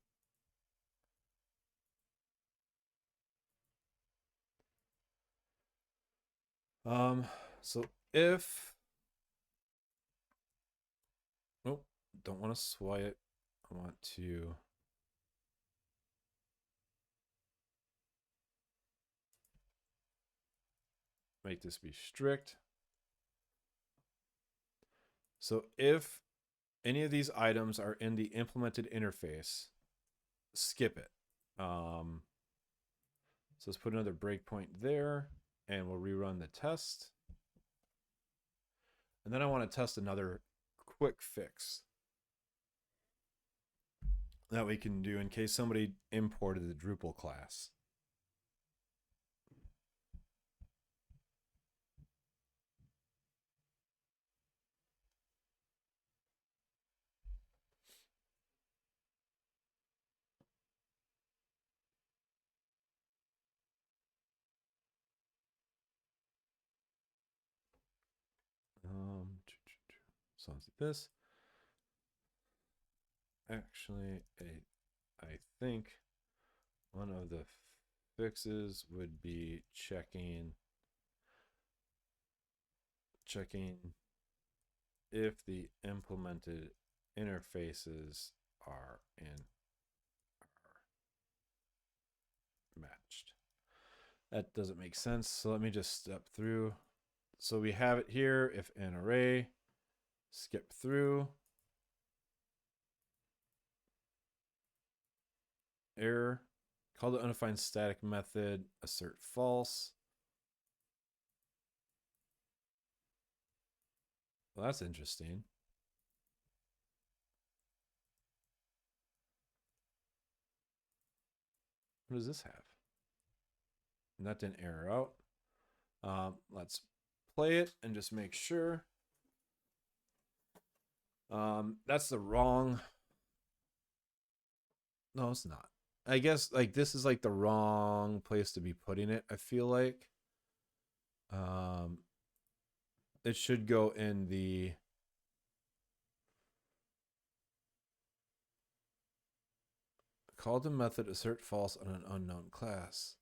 if don't want to swipe. I want to make this be strict. So if any of these items are in the implemented interface, skip it. So let's put another breakpoint there, and we'll rerun the test. And then I want to test another quick fix that we can do in case somebody imported the Drupal class. Sounds like this. Actually, I think one of the fixes would be checking if the implemented interfaces are matched. That doesn't make sense. So let me just step through. So we have it here. If an array, skip through. Error. Call the undefined static method, assert false. Well, that's interesting. What does this have? And that didn't error out. Let's play it and just make sure. That's the wrong. No, it's not. I guess like this is like the wrong place to be putting it. I feel like. It should go in the. Call the method assert false on an unknown class.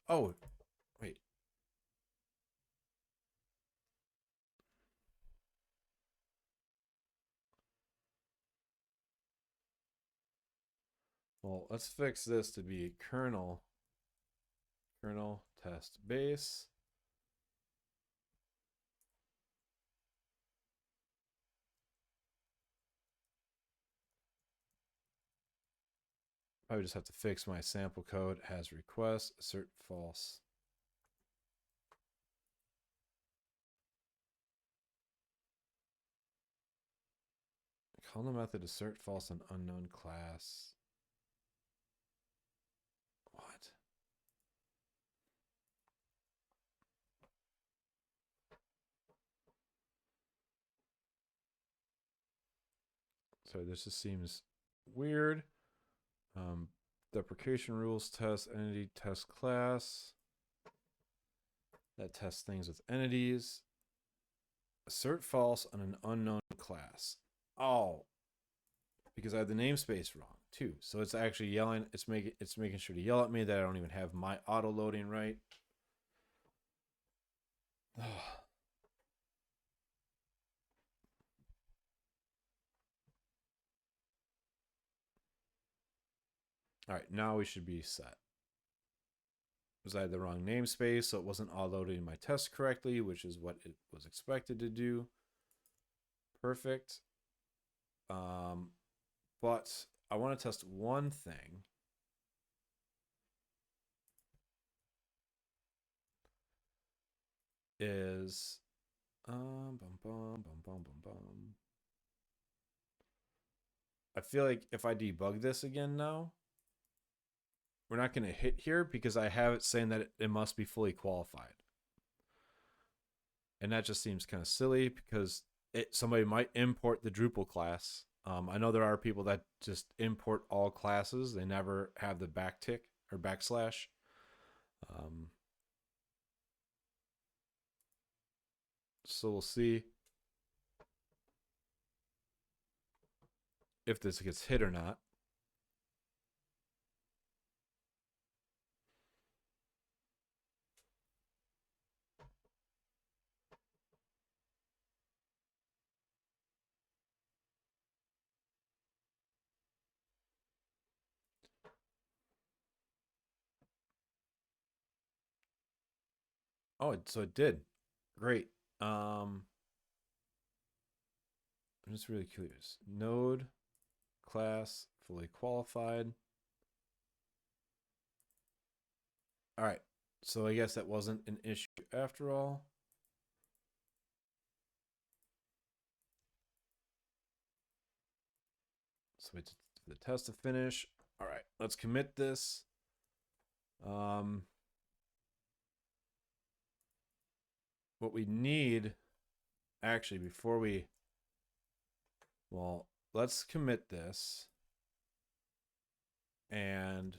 Oh, wait. Well, let's fix this to be kernel test base. I would just have to fix my sample code has request, assert false. Call the method assert false on unknown class. What? So this just seems weird. Deprecation rules test entity test class. That tests things with entities. Assert false on an unknown class. Oh, because I have the namespace wrong too. So it's actually yelling. It's making sure to yell at me that I don't even have my auto loading right. All right, now we should be set. Because I had the wrong namespace, so it wasn't all loading my test correctly, which is what it was expected to do. Perfect. But I want to test one thing. Is I feel like if I debug this again now, we're not going to hit here because I have it saying that it must be fully qualified. And that just seems kind of silly because somebody might import the Drupal class. I know there are people that just import all classes. They never have the backtick or backslash. So we'll see if this gets hit or not. Oh, so it did. Great. I'm just really curious. Node class fully qualified. All right. So I guess that wasn't an issue after all. So wait for the test to finish. All right, let's commit this. What we need, actually, before we, well, let's commit this. And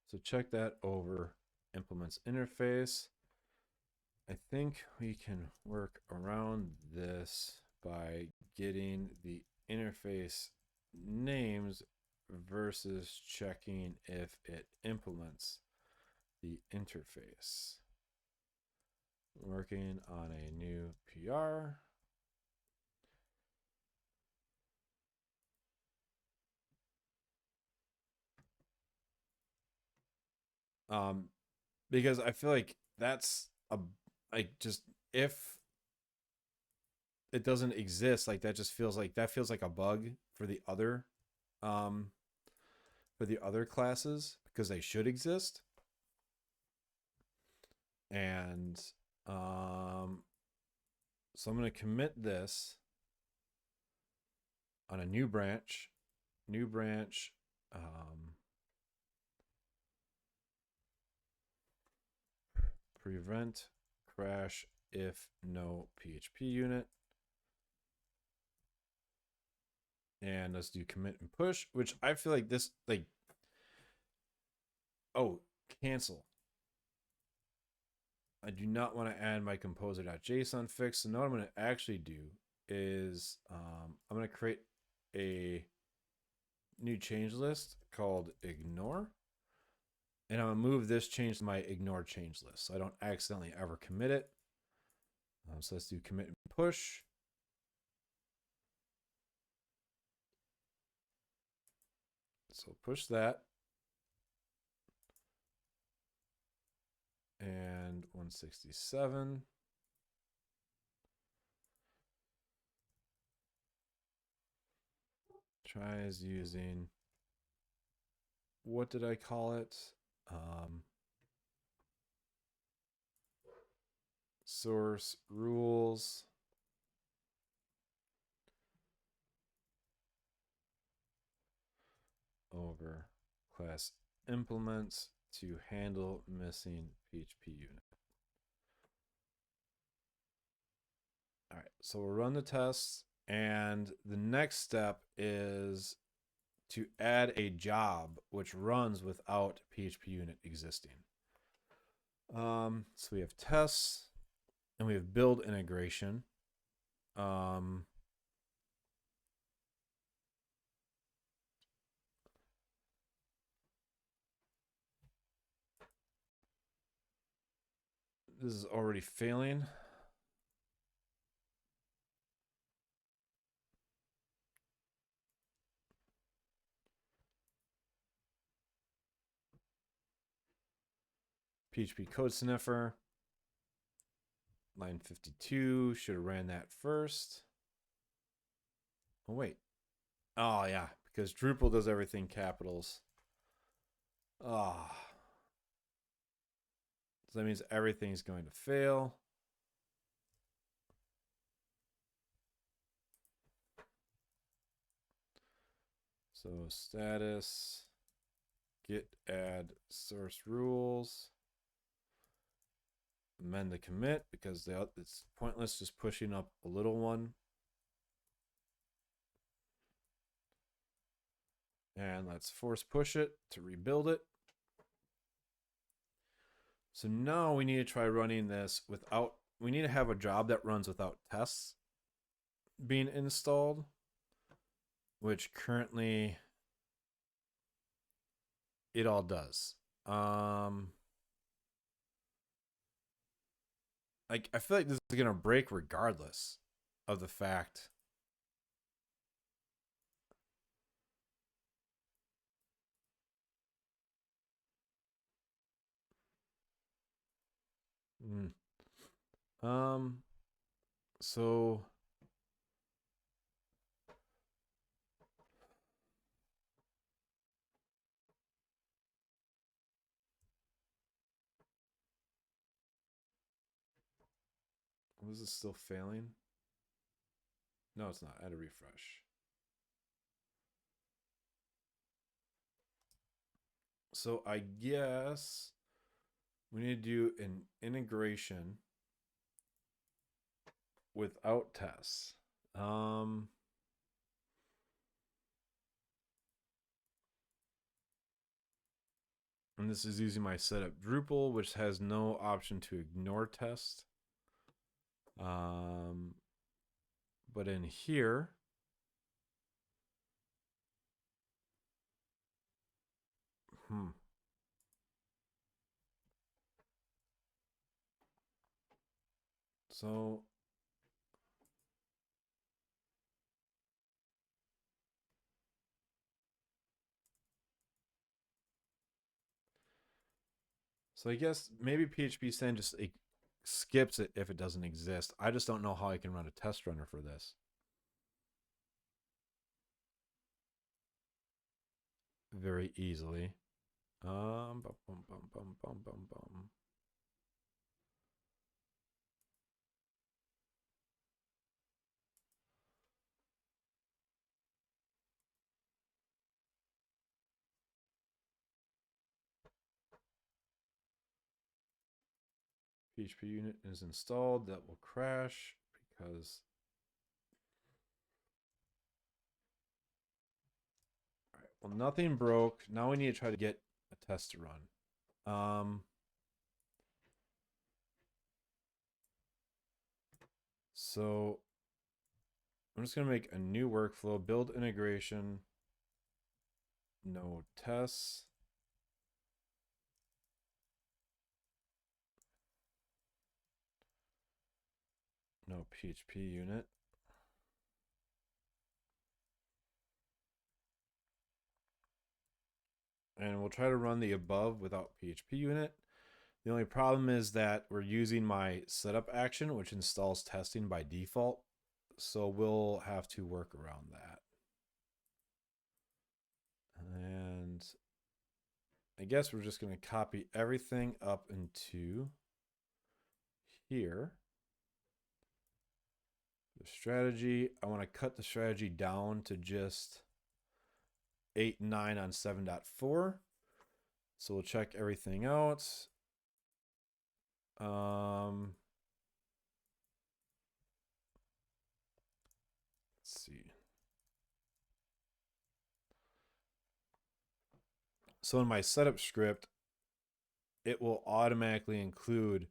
so check that over. Implements interface. I think we can work around this by getting the interface names versus checking if it implements the interface. Working on a new PR. Because I feel like that's a, like, just if it doesn't exist, like that just feels like a bug um for the other classes, because they should exist. And so I'm going to commit this on a new branch, prevent crash if no PHP unit. And let's do commit and push, which I feel like this, like, oh, cancel. I do not want to add my composer.json fix. So now what I'm going to actually do is I'm going to create a new change list called ignore. And I'm going to move this change to my ignore change list so I don't accidentally ever commit it. So let's do commit and push. So push that. And 167. Tries using, what did I call it? Source rules. Over class implements to handle missing PHP unit. All right, so we'll run the tests, and the next step is to add a job which runs without PHP unit existing. So we have tests, and we have build integration. This is already failing. PHP code sniffer. Line 52, should have ran that first. Oh, wait. Oh, yeah, because Drupal does everything capitals. Ah. Oh. So that means everything's going to fail. So status, git add source rules. Amend the commit because it's pointless just pushing up a little one. And let's force push it to rebuild it. So now we need to try running this without, we need to have a job that runs without tests being installed, which currently it all does. like I feel like this is gonna break regardless of the fact. Mm. Um. So was this still failing? No, it's not. I had to refresh. So I guess we need to do an integration without tests. Um, and this is using my setup Drupal, which has no option to ignore test. But in here, so I guess maybe phpstan just skips it if it doesn't exist. I just don't know how I can run a test runner for this very easily. Bum, bum, bum, bum, bum, bum, bum. PHP unit is installed. That will crash because. All right. Well, nothing broke. Now we need to try to get a test to run. So I'm just gonna make a new workflow, build integration, no tests. No PHP unit. And we'll try to run the above without PHP unit. The only problem is that we're using my setup action, which installs testing by default. So we'll have to work around that. And I guess we're just going to copy everything up into here. The strategy, I want to cut the strategy down to just 8 and 9 on 7.4. So we'll check everything out. Let's see. So in my setup script, it will automatically include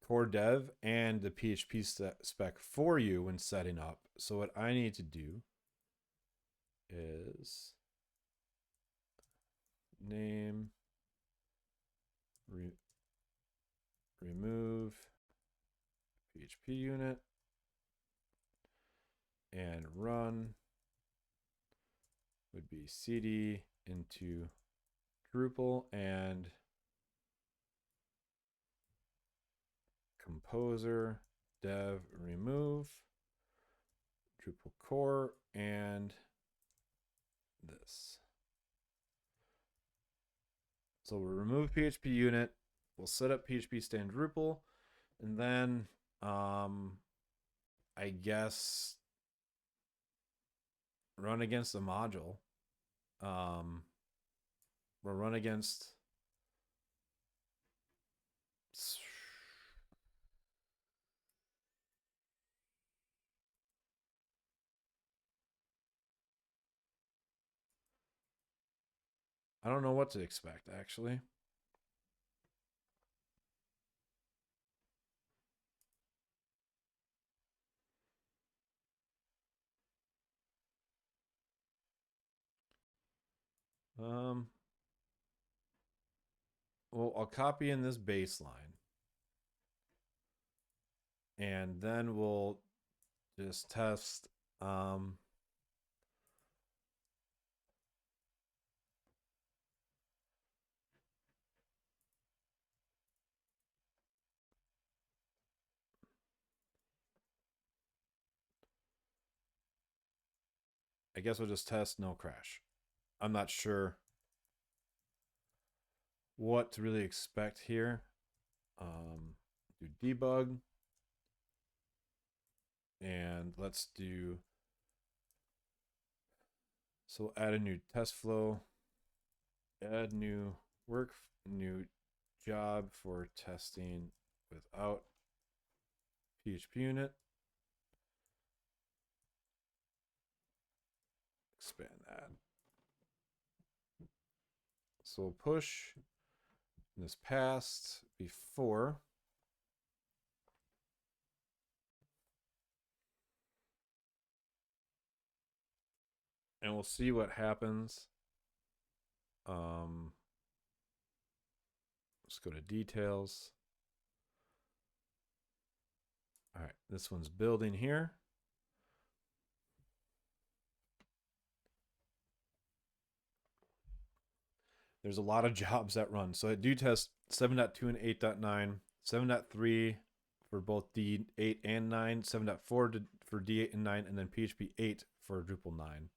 core dev and the PHP spec for you when setting up. So what I need to do is name, remove PHP unit, and run would be cd into Drupal and composer dev remove Drupal core and this. So we'll remove PHP unit, we'll set up phpstan-drupal, and then I guess run against a module. We'll run against. I don't know what to expect, actually. Well, I'll copy in this baseline. And then we'll just test I guess we'll just test no crash. I'm not sure what to really expect here. Do debug. And let's do, so add a new test flow, add new job for testing without PHP unit. Expand that. So we'll push this past before. And we'll see what happens. Let's go to details. All right, this one's building here. There's a lot of jobs that run. So I do test 7.2 and 8.9, 7.3 for both D8 and 9, 7.4 for D8 and 9, and then PHP 8 for Drupal 9.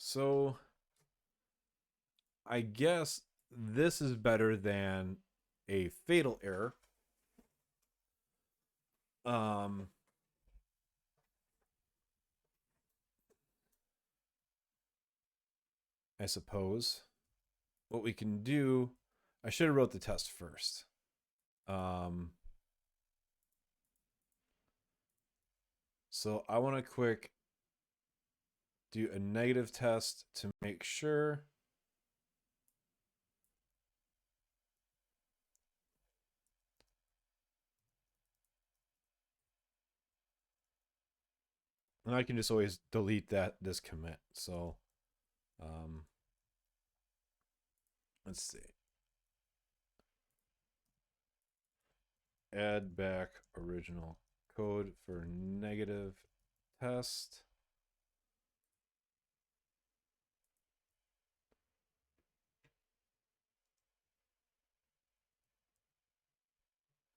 So I guess this is better than a fatal error. I suppose what we can do, I should have wrote the test first. So I want to quick do a negative test to make sure. And I can just always delete this commit. So let's see. Add back original code for negative test.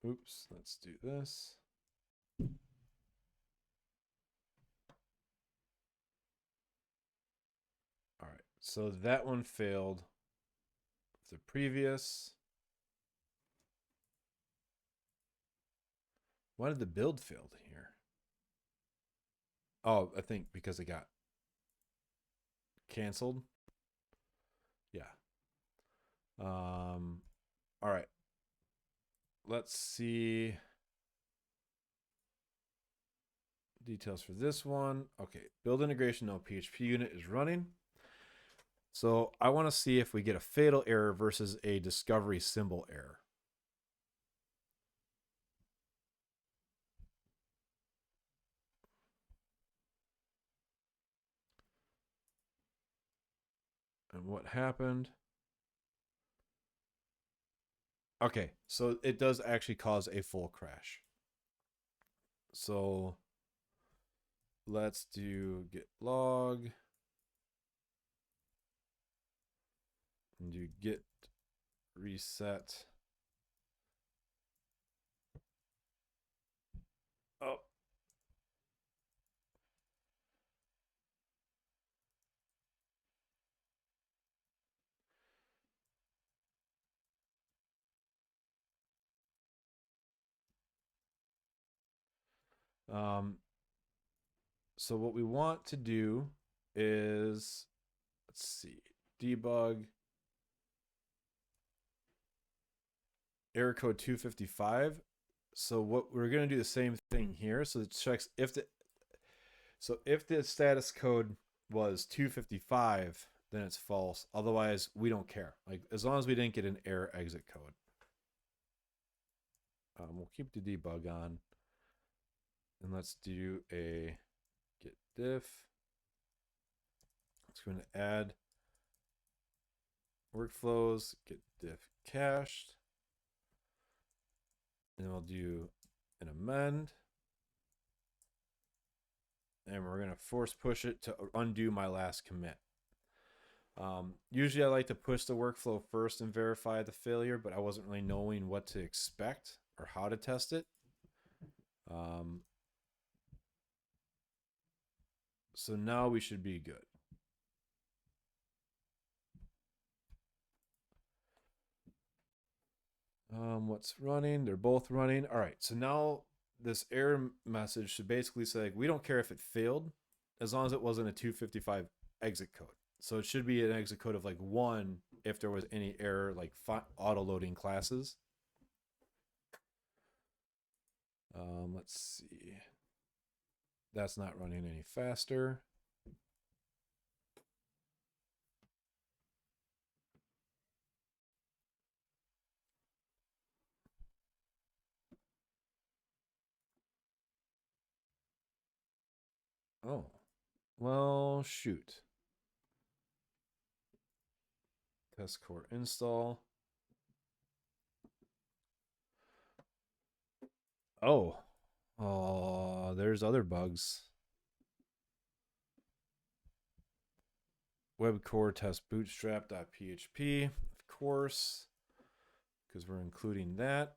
Oops, let's do this. All right, so that one failed. The previous. Why did the build fail here? Oh, I think because it got canceled. Yeah. All right. Let's see details for this one. Okay, build integration, no PHP unit is running. So I want to see if we get a fatal error versus a discovery symbol error. And what happened? Okay, so it does actually cause a full crash. So let's do git log and do git reset. Oh. So what we want to do is, let's see, debug error code 255. So what we're going to do the same thing here. So it checks if the status code was 255, then it's false. Otherwise, we don't care. Like as long as we didn't get an error exit code. We'll keep the debug on. And let's do a Git Diff. It's going to add workflows, Git Diff cached. And we'll do an amend. And we're going to force push it to undo my last commit. Usually I like to push the workflow first and verify the failure, but I wasn't really knowing what to expect or how to test it. So now we should be good. What's running? They're both running. All right, so now this error message should basically say, like, we don't care if it failed as long as it wasn't a 255 exit code. So it should be an exit code of like 1 if there was any error, like auto-loading classes. Let's see. That's not running any faster. Oh, well, shoot. Test core install. Oh, there's other bugs. Web core test bootstrap.php, of course, because we're including that.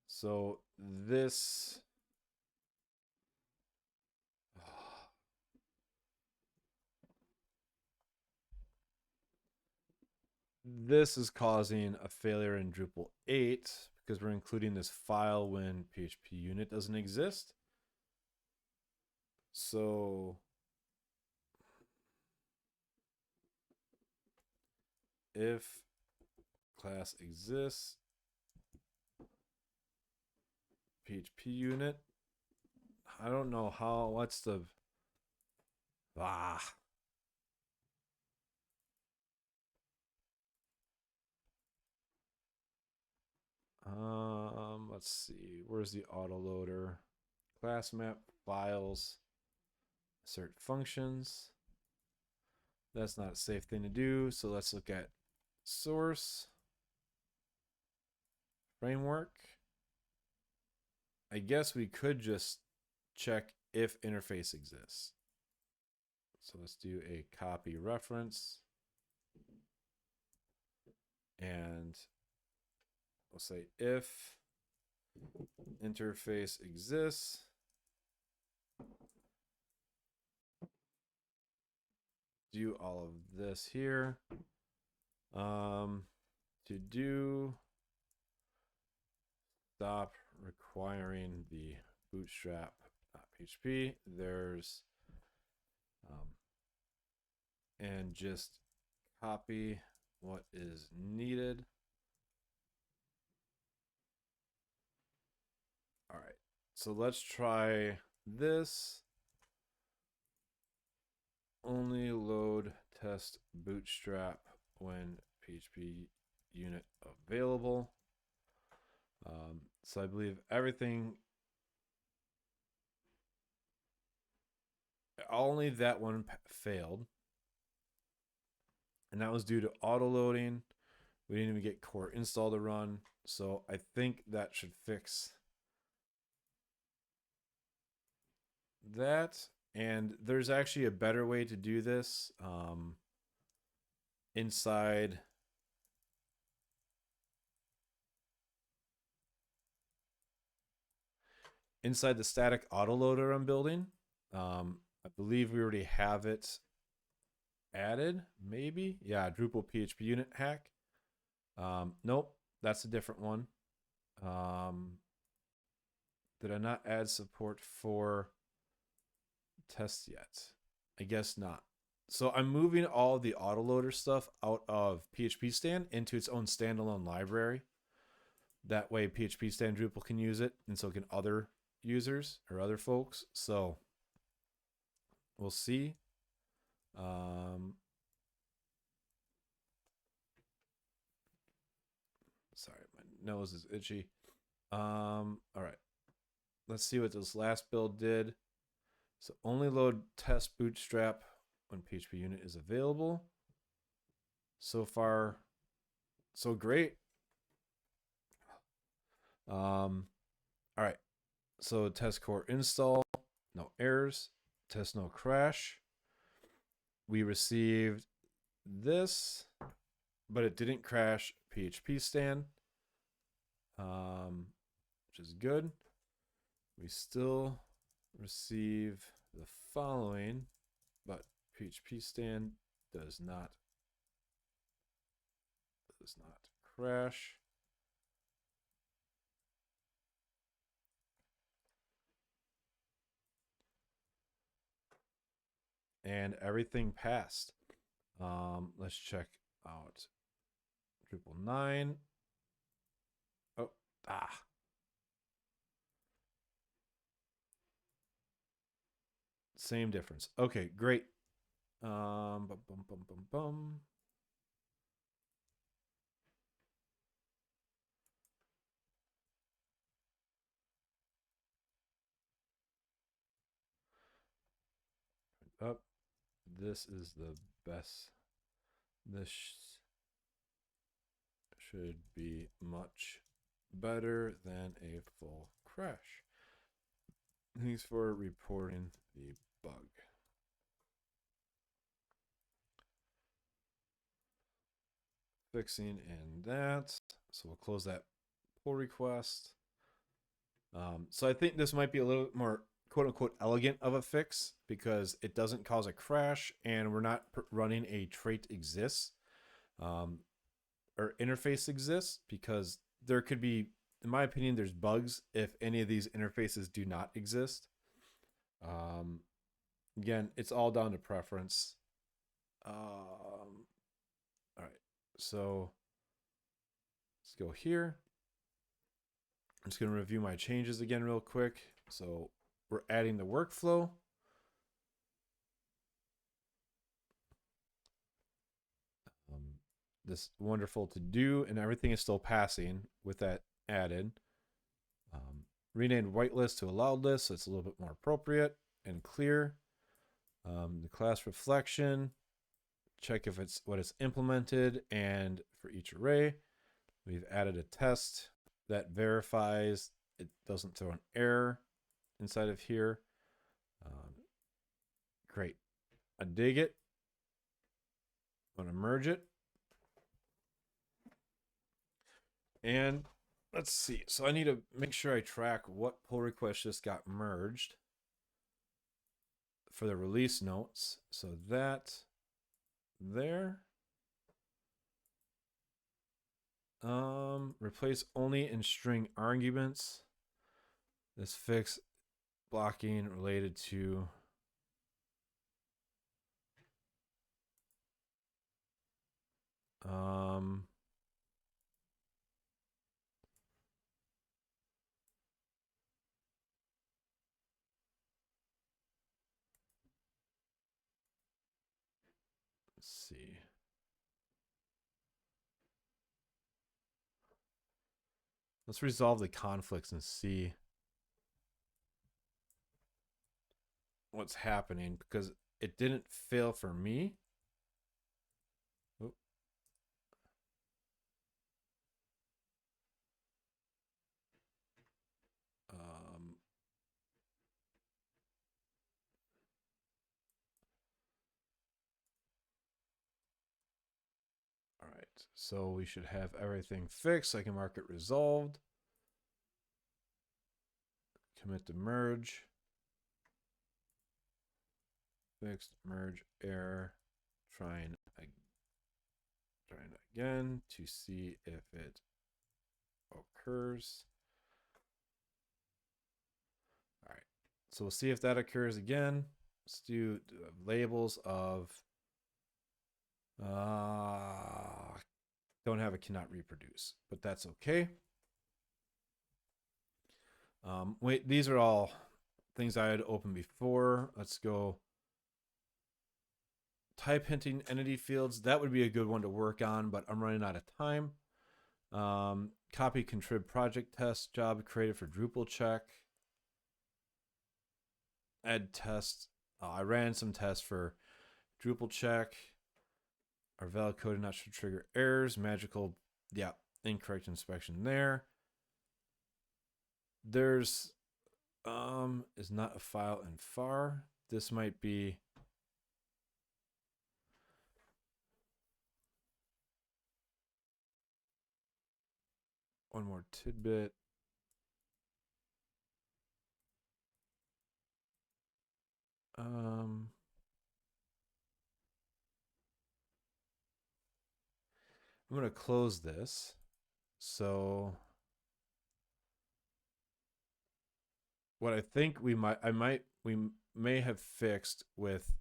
So this is causing a failure in Drupal 8 because we're including this file when PHP unit doesn't exist. So if class exists, PHP unit, I don't know how, what's the, let's see, where's the autoloader? Class map, files, assert functions. That's not a safe thing to do, so let's look at source, framework. I guess we could just check if interface exists. So let's do a copy reference. And we'll say if interface exists, do all of this here. To do stop requiring the bootstrap.php, there's and just copy what is needed. All right, so let's try this. Only load test bootstrap when PHP unit available. So I believe everything, only that one failed. And that was due to auto loading. We didn't even get core install to run. So I think that should fix that. And there's actually a better way to do this. Inside the static autoloader I'm building. I believe we already have it added, maybe. Yeah, Drupal PHP unit hack. Nope, that's a different one. Did I not add support for tests yet? I guess not. So I'm moving all the autoloader stuff out of phpstan into its own standalone library. That way phpstan-drupal can use it, and so can other users or other folks. So we'll see. Sorry, my nose is itchy. All right. Let's see what this last build did. So only load test bootstrap when PHP unit is available. So far, so great. All right. So test core install, no errors. Test no crash. We received this, but it didn't crash phpstan, which is good. We still receive the following, but phpstan does not crash. And everything passed. Let's check out Drupal 9. Oh, same difference. Okay, great. Bum, bum, bum, bum, bum. Up. This is the best. This should be much better than a full crash. Thanks for reporting the bug. Fixing and that. So we'll close that pull request. So I think this might be a little more quote unquote elegant of a fix because it doesn't cause a crash and we're not running a trait exists or interface exists, because there could be, in my opinion, there's bugs if any of these interfaces do not exist. Again, it's all down to preference. All right, so let's go here. I'm just going to review my changes again real quick. So we're adding the workflow. This wonderful to do, and everything is still passing with that added. Renamed whitelist to allowed list, so it's a little bit more appropriate and clear. The class reflection, check if it's what it's implemented, and for each array, we've added a test that verifies it doesn't throw an error inside of here. Great. I dig it. I'm going to merge it. And let's see. So I need to make sure I track what pull request just got merged for the release notes. So that there. Replace only in string arguments. This fix blocking related to let's see. Let's resolve the conflicts and see what's happening, because it didn't fail for me. All right, so we should have everything fixed. I can mark it resolved. Commit to merge. Fixed merge error. Trying again to see if it occurs. All right, so we'll see if that occurs again. Let's do labels of don't have a cannot reproduce, but that's okay. Wait, these are all things I had opened before. Let's go. Type hinting entity fields. That would be a good one to work on, but I'm running out of time. Copy contrib project test job created for Drupal check. add test. I ran some tests for Drupal check. Our valid code not should trigger errors. Magical, yeah, incorrect inspection there. There's is not a file in far. This might be one more tidbit. I'm going to close this. So what I think we may have fixed with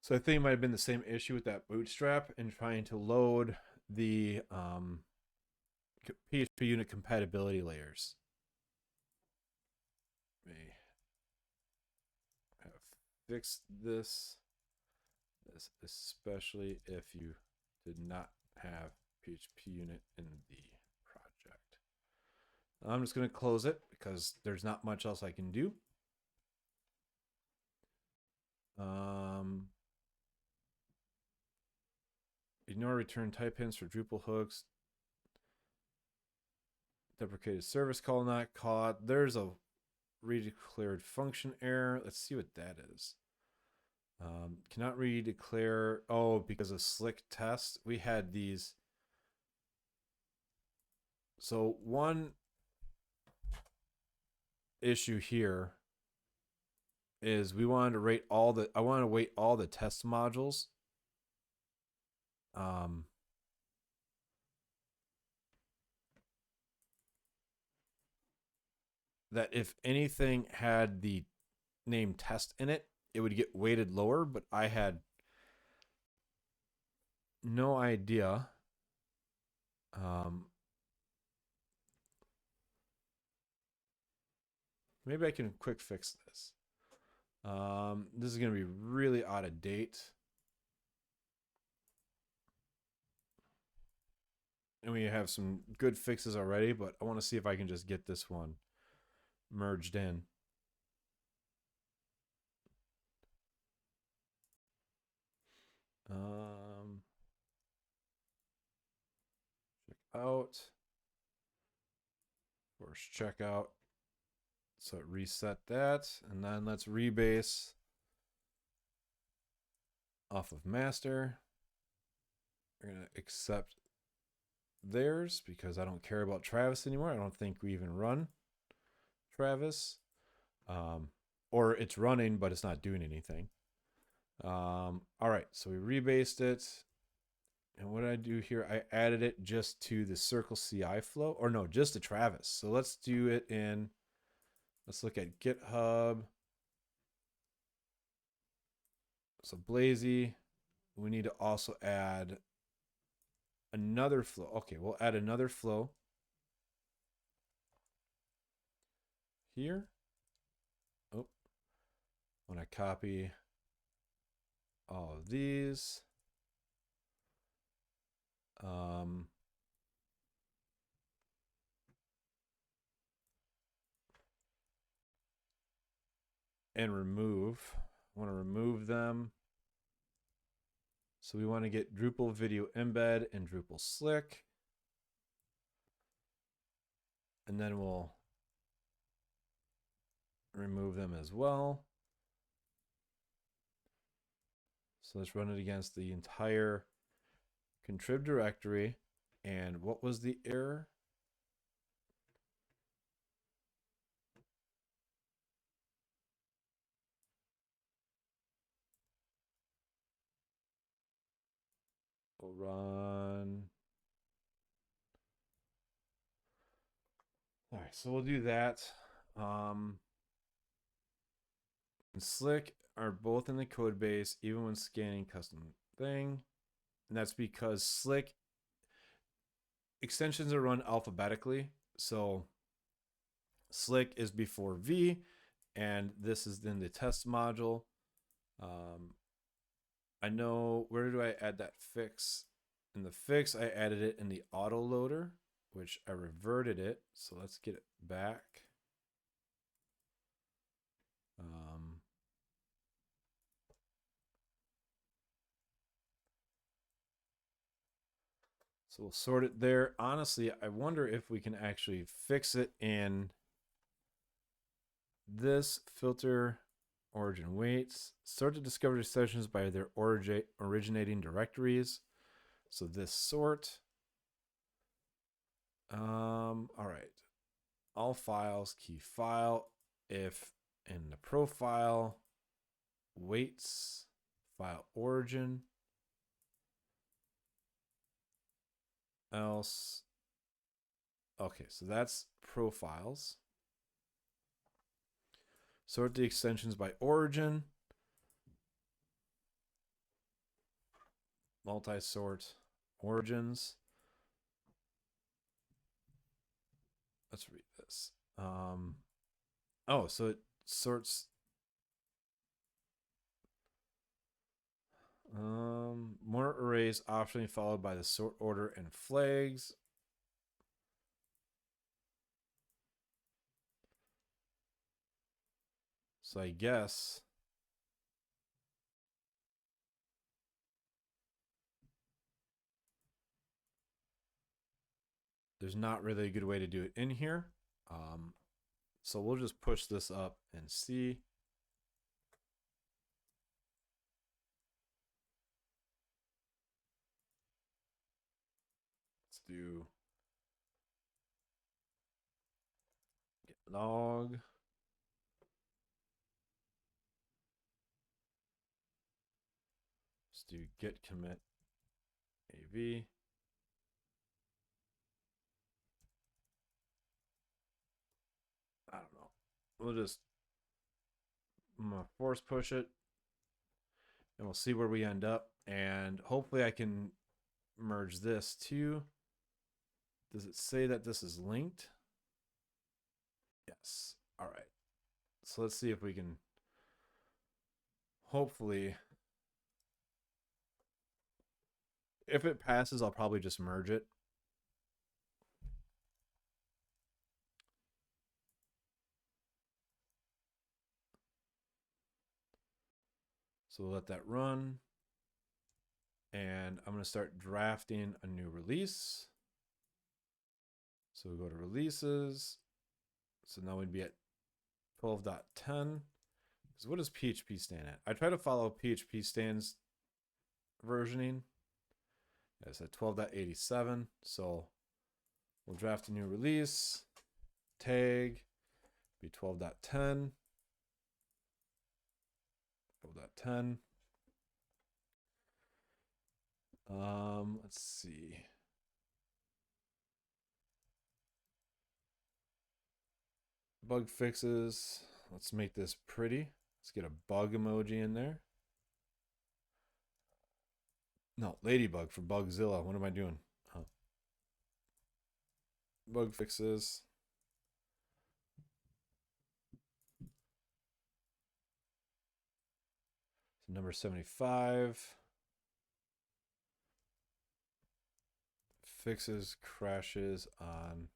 so I think it might have been the same issue with that bootstrap and trying to load the PHP unit compatibility layers. May have fixed this, especially if you did not have PHP unit in the project. I'm just going to close it because there's not much else I can do. Ignore return type hints for Drupal hooks. Deprecated service call not caught. There's a redeclared function error. Let's see what that is. Cannot redeclare. Oh, because of slick test. We had these. So one issue here is we wanted to rate all the. I want to weight all the test modules. That if anything had the name test in it, it would get weighted lower, but I had no idea. Maybe I can quick fix this. This is going to be really out of date. And we have some good fixes already, but I want to see if I can just get this one merged in. Check out. Force checkout. So reset that, and then let's rebase off of master. We're gonna accept theirs because I don't care about Travis anymore. I don't think we even run Travis, or it's running but it's not doing anything. All right, so we rebased it, and what did I do here? I added it just to the Circle CI flow, or no, just to Travis. So let's do it in. Let's look at GitHub. So Blazy, we need to also add another flow. Okay, we'll add another flow here. Oh, when I copy all of these, and remove. I want to remove them. So we want to get Drupal video embed and Drupal slick. And then we'll remove them as well. So let's run it against the entire contrib directory. And what was the error? We'll run. All right, so we'll do that. And Slick are both in the code base, even when scanning custom thing. And that's because Slick extensions are run alphabetically. So Slick is before V, and this is then the test module. I know, where do I add that fix? In the fix, I added it in the auto loader, which I reverted it. So let's get it back. So we'll sort it there. Honestly, I wonder if we can actually fix it in this filter origin weights. Sort the discovery sessions by their originating directories. So this sort. All right. All files, key file. If in the profile, weights, file origin, else. Okay, so that's profiles. Sort the extensions by origin. Multi-sort origins. Let's read this. Oh, so it sorts more arrays optionally followed by the sort order and flags. So I guess there's not really a good way to do it in here. So we'll just push this up and see. Let's do git log. Let's do git commit AV. I don't know. We'll just, I'm gonna force push it and we'll see where we end up. And hopefully I can merge this too. Does it say that this is linked? Yes. All right. So let's see if we can hopefully, if it passes, I'll probably just merge it. So we'll let that run. And I'm going to start drafting a new release. So we go to releases. So now we'd be at 12.10. Because what does PHP stand at? I try to follow PHP stand's versioning. It's at 12.87. So we'll draft a new release. Tag be 12.10. 12.10. Let's see. Bug fixes. Let's make this pretty. Let's get a bug emoji in there. No, ladybug for Bugzilla. What am I doing? Oh. Bug fixes. So number 75. Fixes crashes on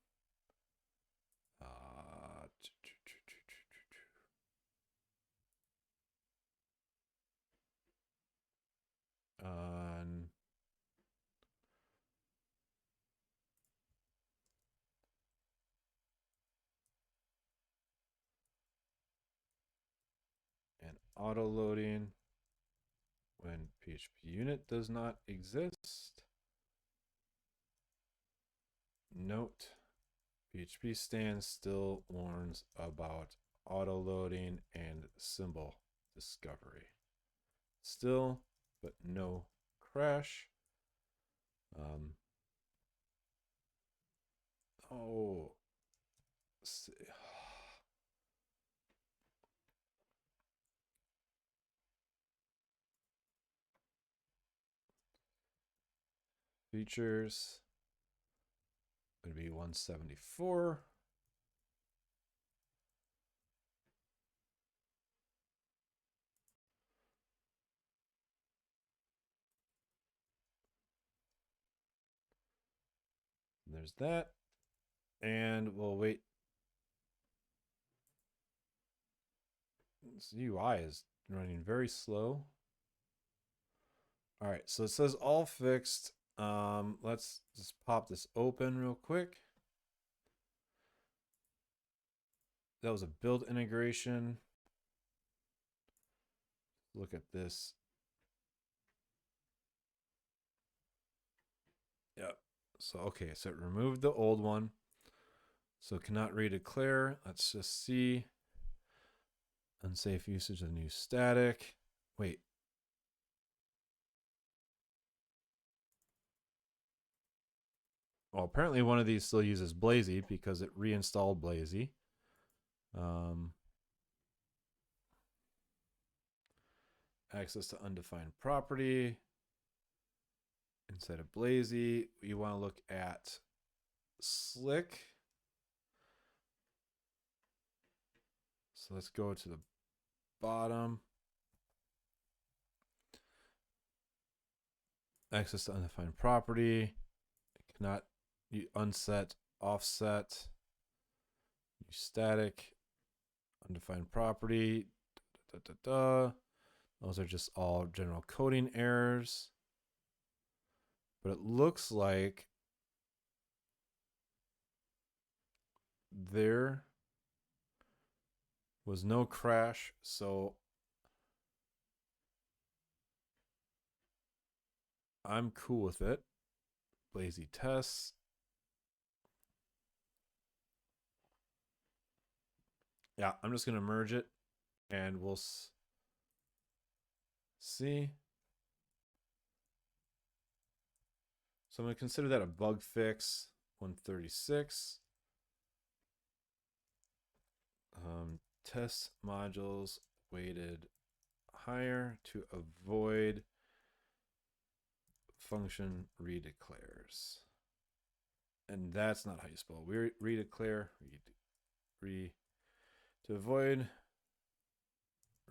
and auto loading when PHP unit does not exist. Note, PHP stan still warns about auto loading and symbol discovery. Still, but no crash. Oh, features would be 174. There's that. And we'll wait. This UI is running very slow. All right, so it says all fixed. Let's just pop this open real quick. That was a build integration. Look at this. Yep. So, okay, so it removed the old one. So cannot redeclare. Let's just see. Unsafe usage of new static. Wait. Well, apparently one of these still uses Blazy because it reinstalled Blazy. Access to undefined property. Instead of Blazy, you want to look at Slick. So let's go to the bottom. Access to undefined property. Cannot unset, offset, use static, undefined property. Those are just all general coding errors. But it looks like there was no crash, so I'm cool with it. Blazy tests. Yeah, I'm just going to merge it and we'll see. So I'm going to consider that a bug fix. 136. Test modules weighted higher to avoid function redeclares. And that's not how you spell redeclare. To avoid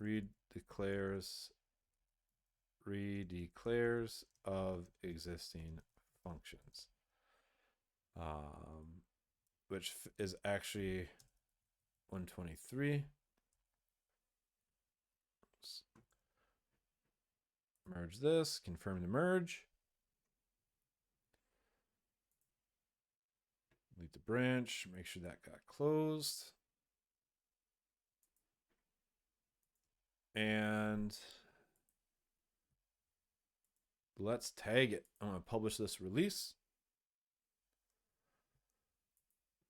redeclares of existing functions, which is actually 123. Merge this, confirm the merge. Delete the branch, make sure that got closed. And let's tag it. I'm going to publish this release,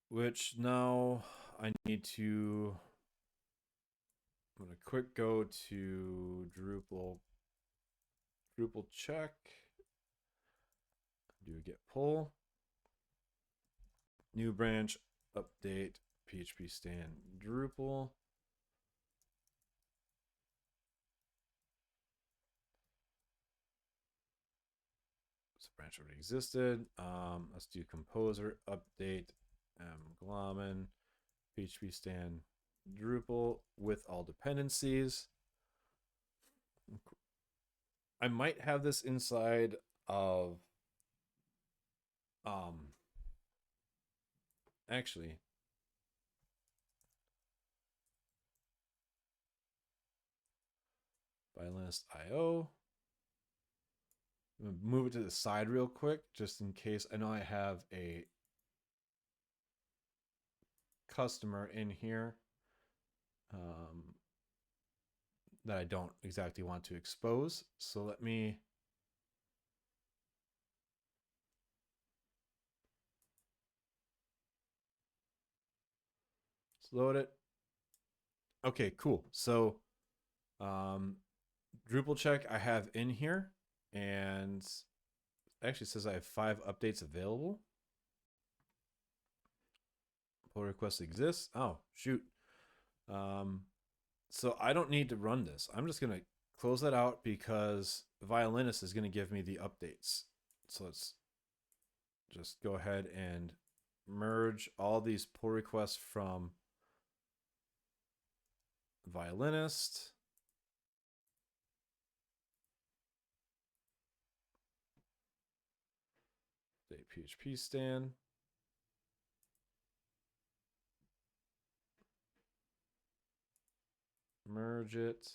which now I need to, I'm going to quick go to Drupal check, do a git pull, new branch, update, phpstan-drupal. This branch already existed. Let's do composer, update, glommen, phpstan-drupal with all dependencies. I might have this inside of actually violinist.io. I'm gonna move it to the side real quick just in case. I know I have a customer in here that I don't exactly want to expose. So let me load it. Okay, cool. So Drupal check I have in here, and it actually says I have 5 updates available. Pull request exists. Oh, shoot. So I don't need to run this. I'm just going to close that out because Violinist is going to give me the updates. So let's just go ahead and merge all these pull requests from Violinist. phpstan. merge it.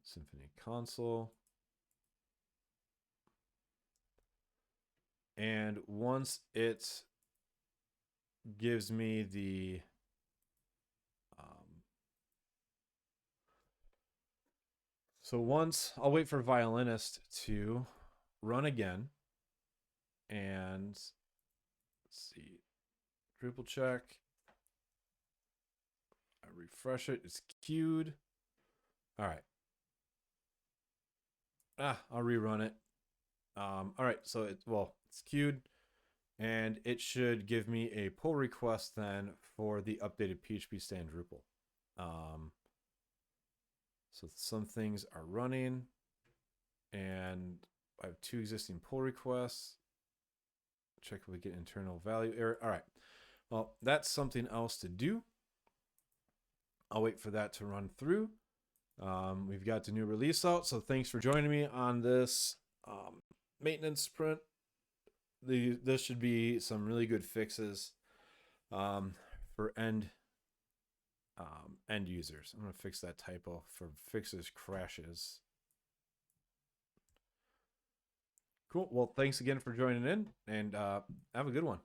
Symphony console. And once it gives me the so once I'll wait for violinist to run again, and let's see, Drupal check. I refresh it, it's queued. All right. I'll rerun it. All right, so it's queued, and it should give me a pull request then for the updated phpstan-drupal. So some things are running, and I have 2 existing pull requests. Check if we get internal value error. All right, well, that's something else to do. I'll wait for that to run through. We've got the new release out, so thanks for joining me on this maintenance sprint. This should be some really good fixes for end users. I'm going to fix that typo for fixes crashes. Cool. Well, thanks again for joining in, and have a good one.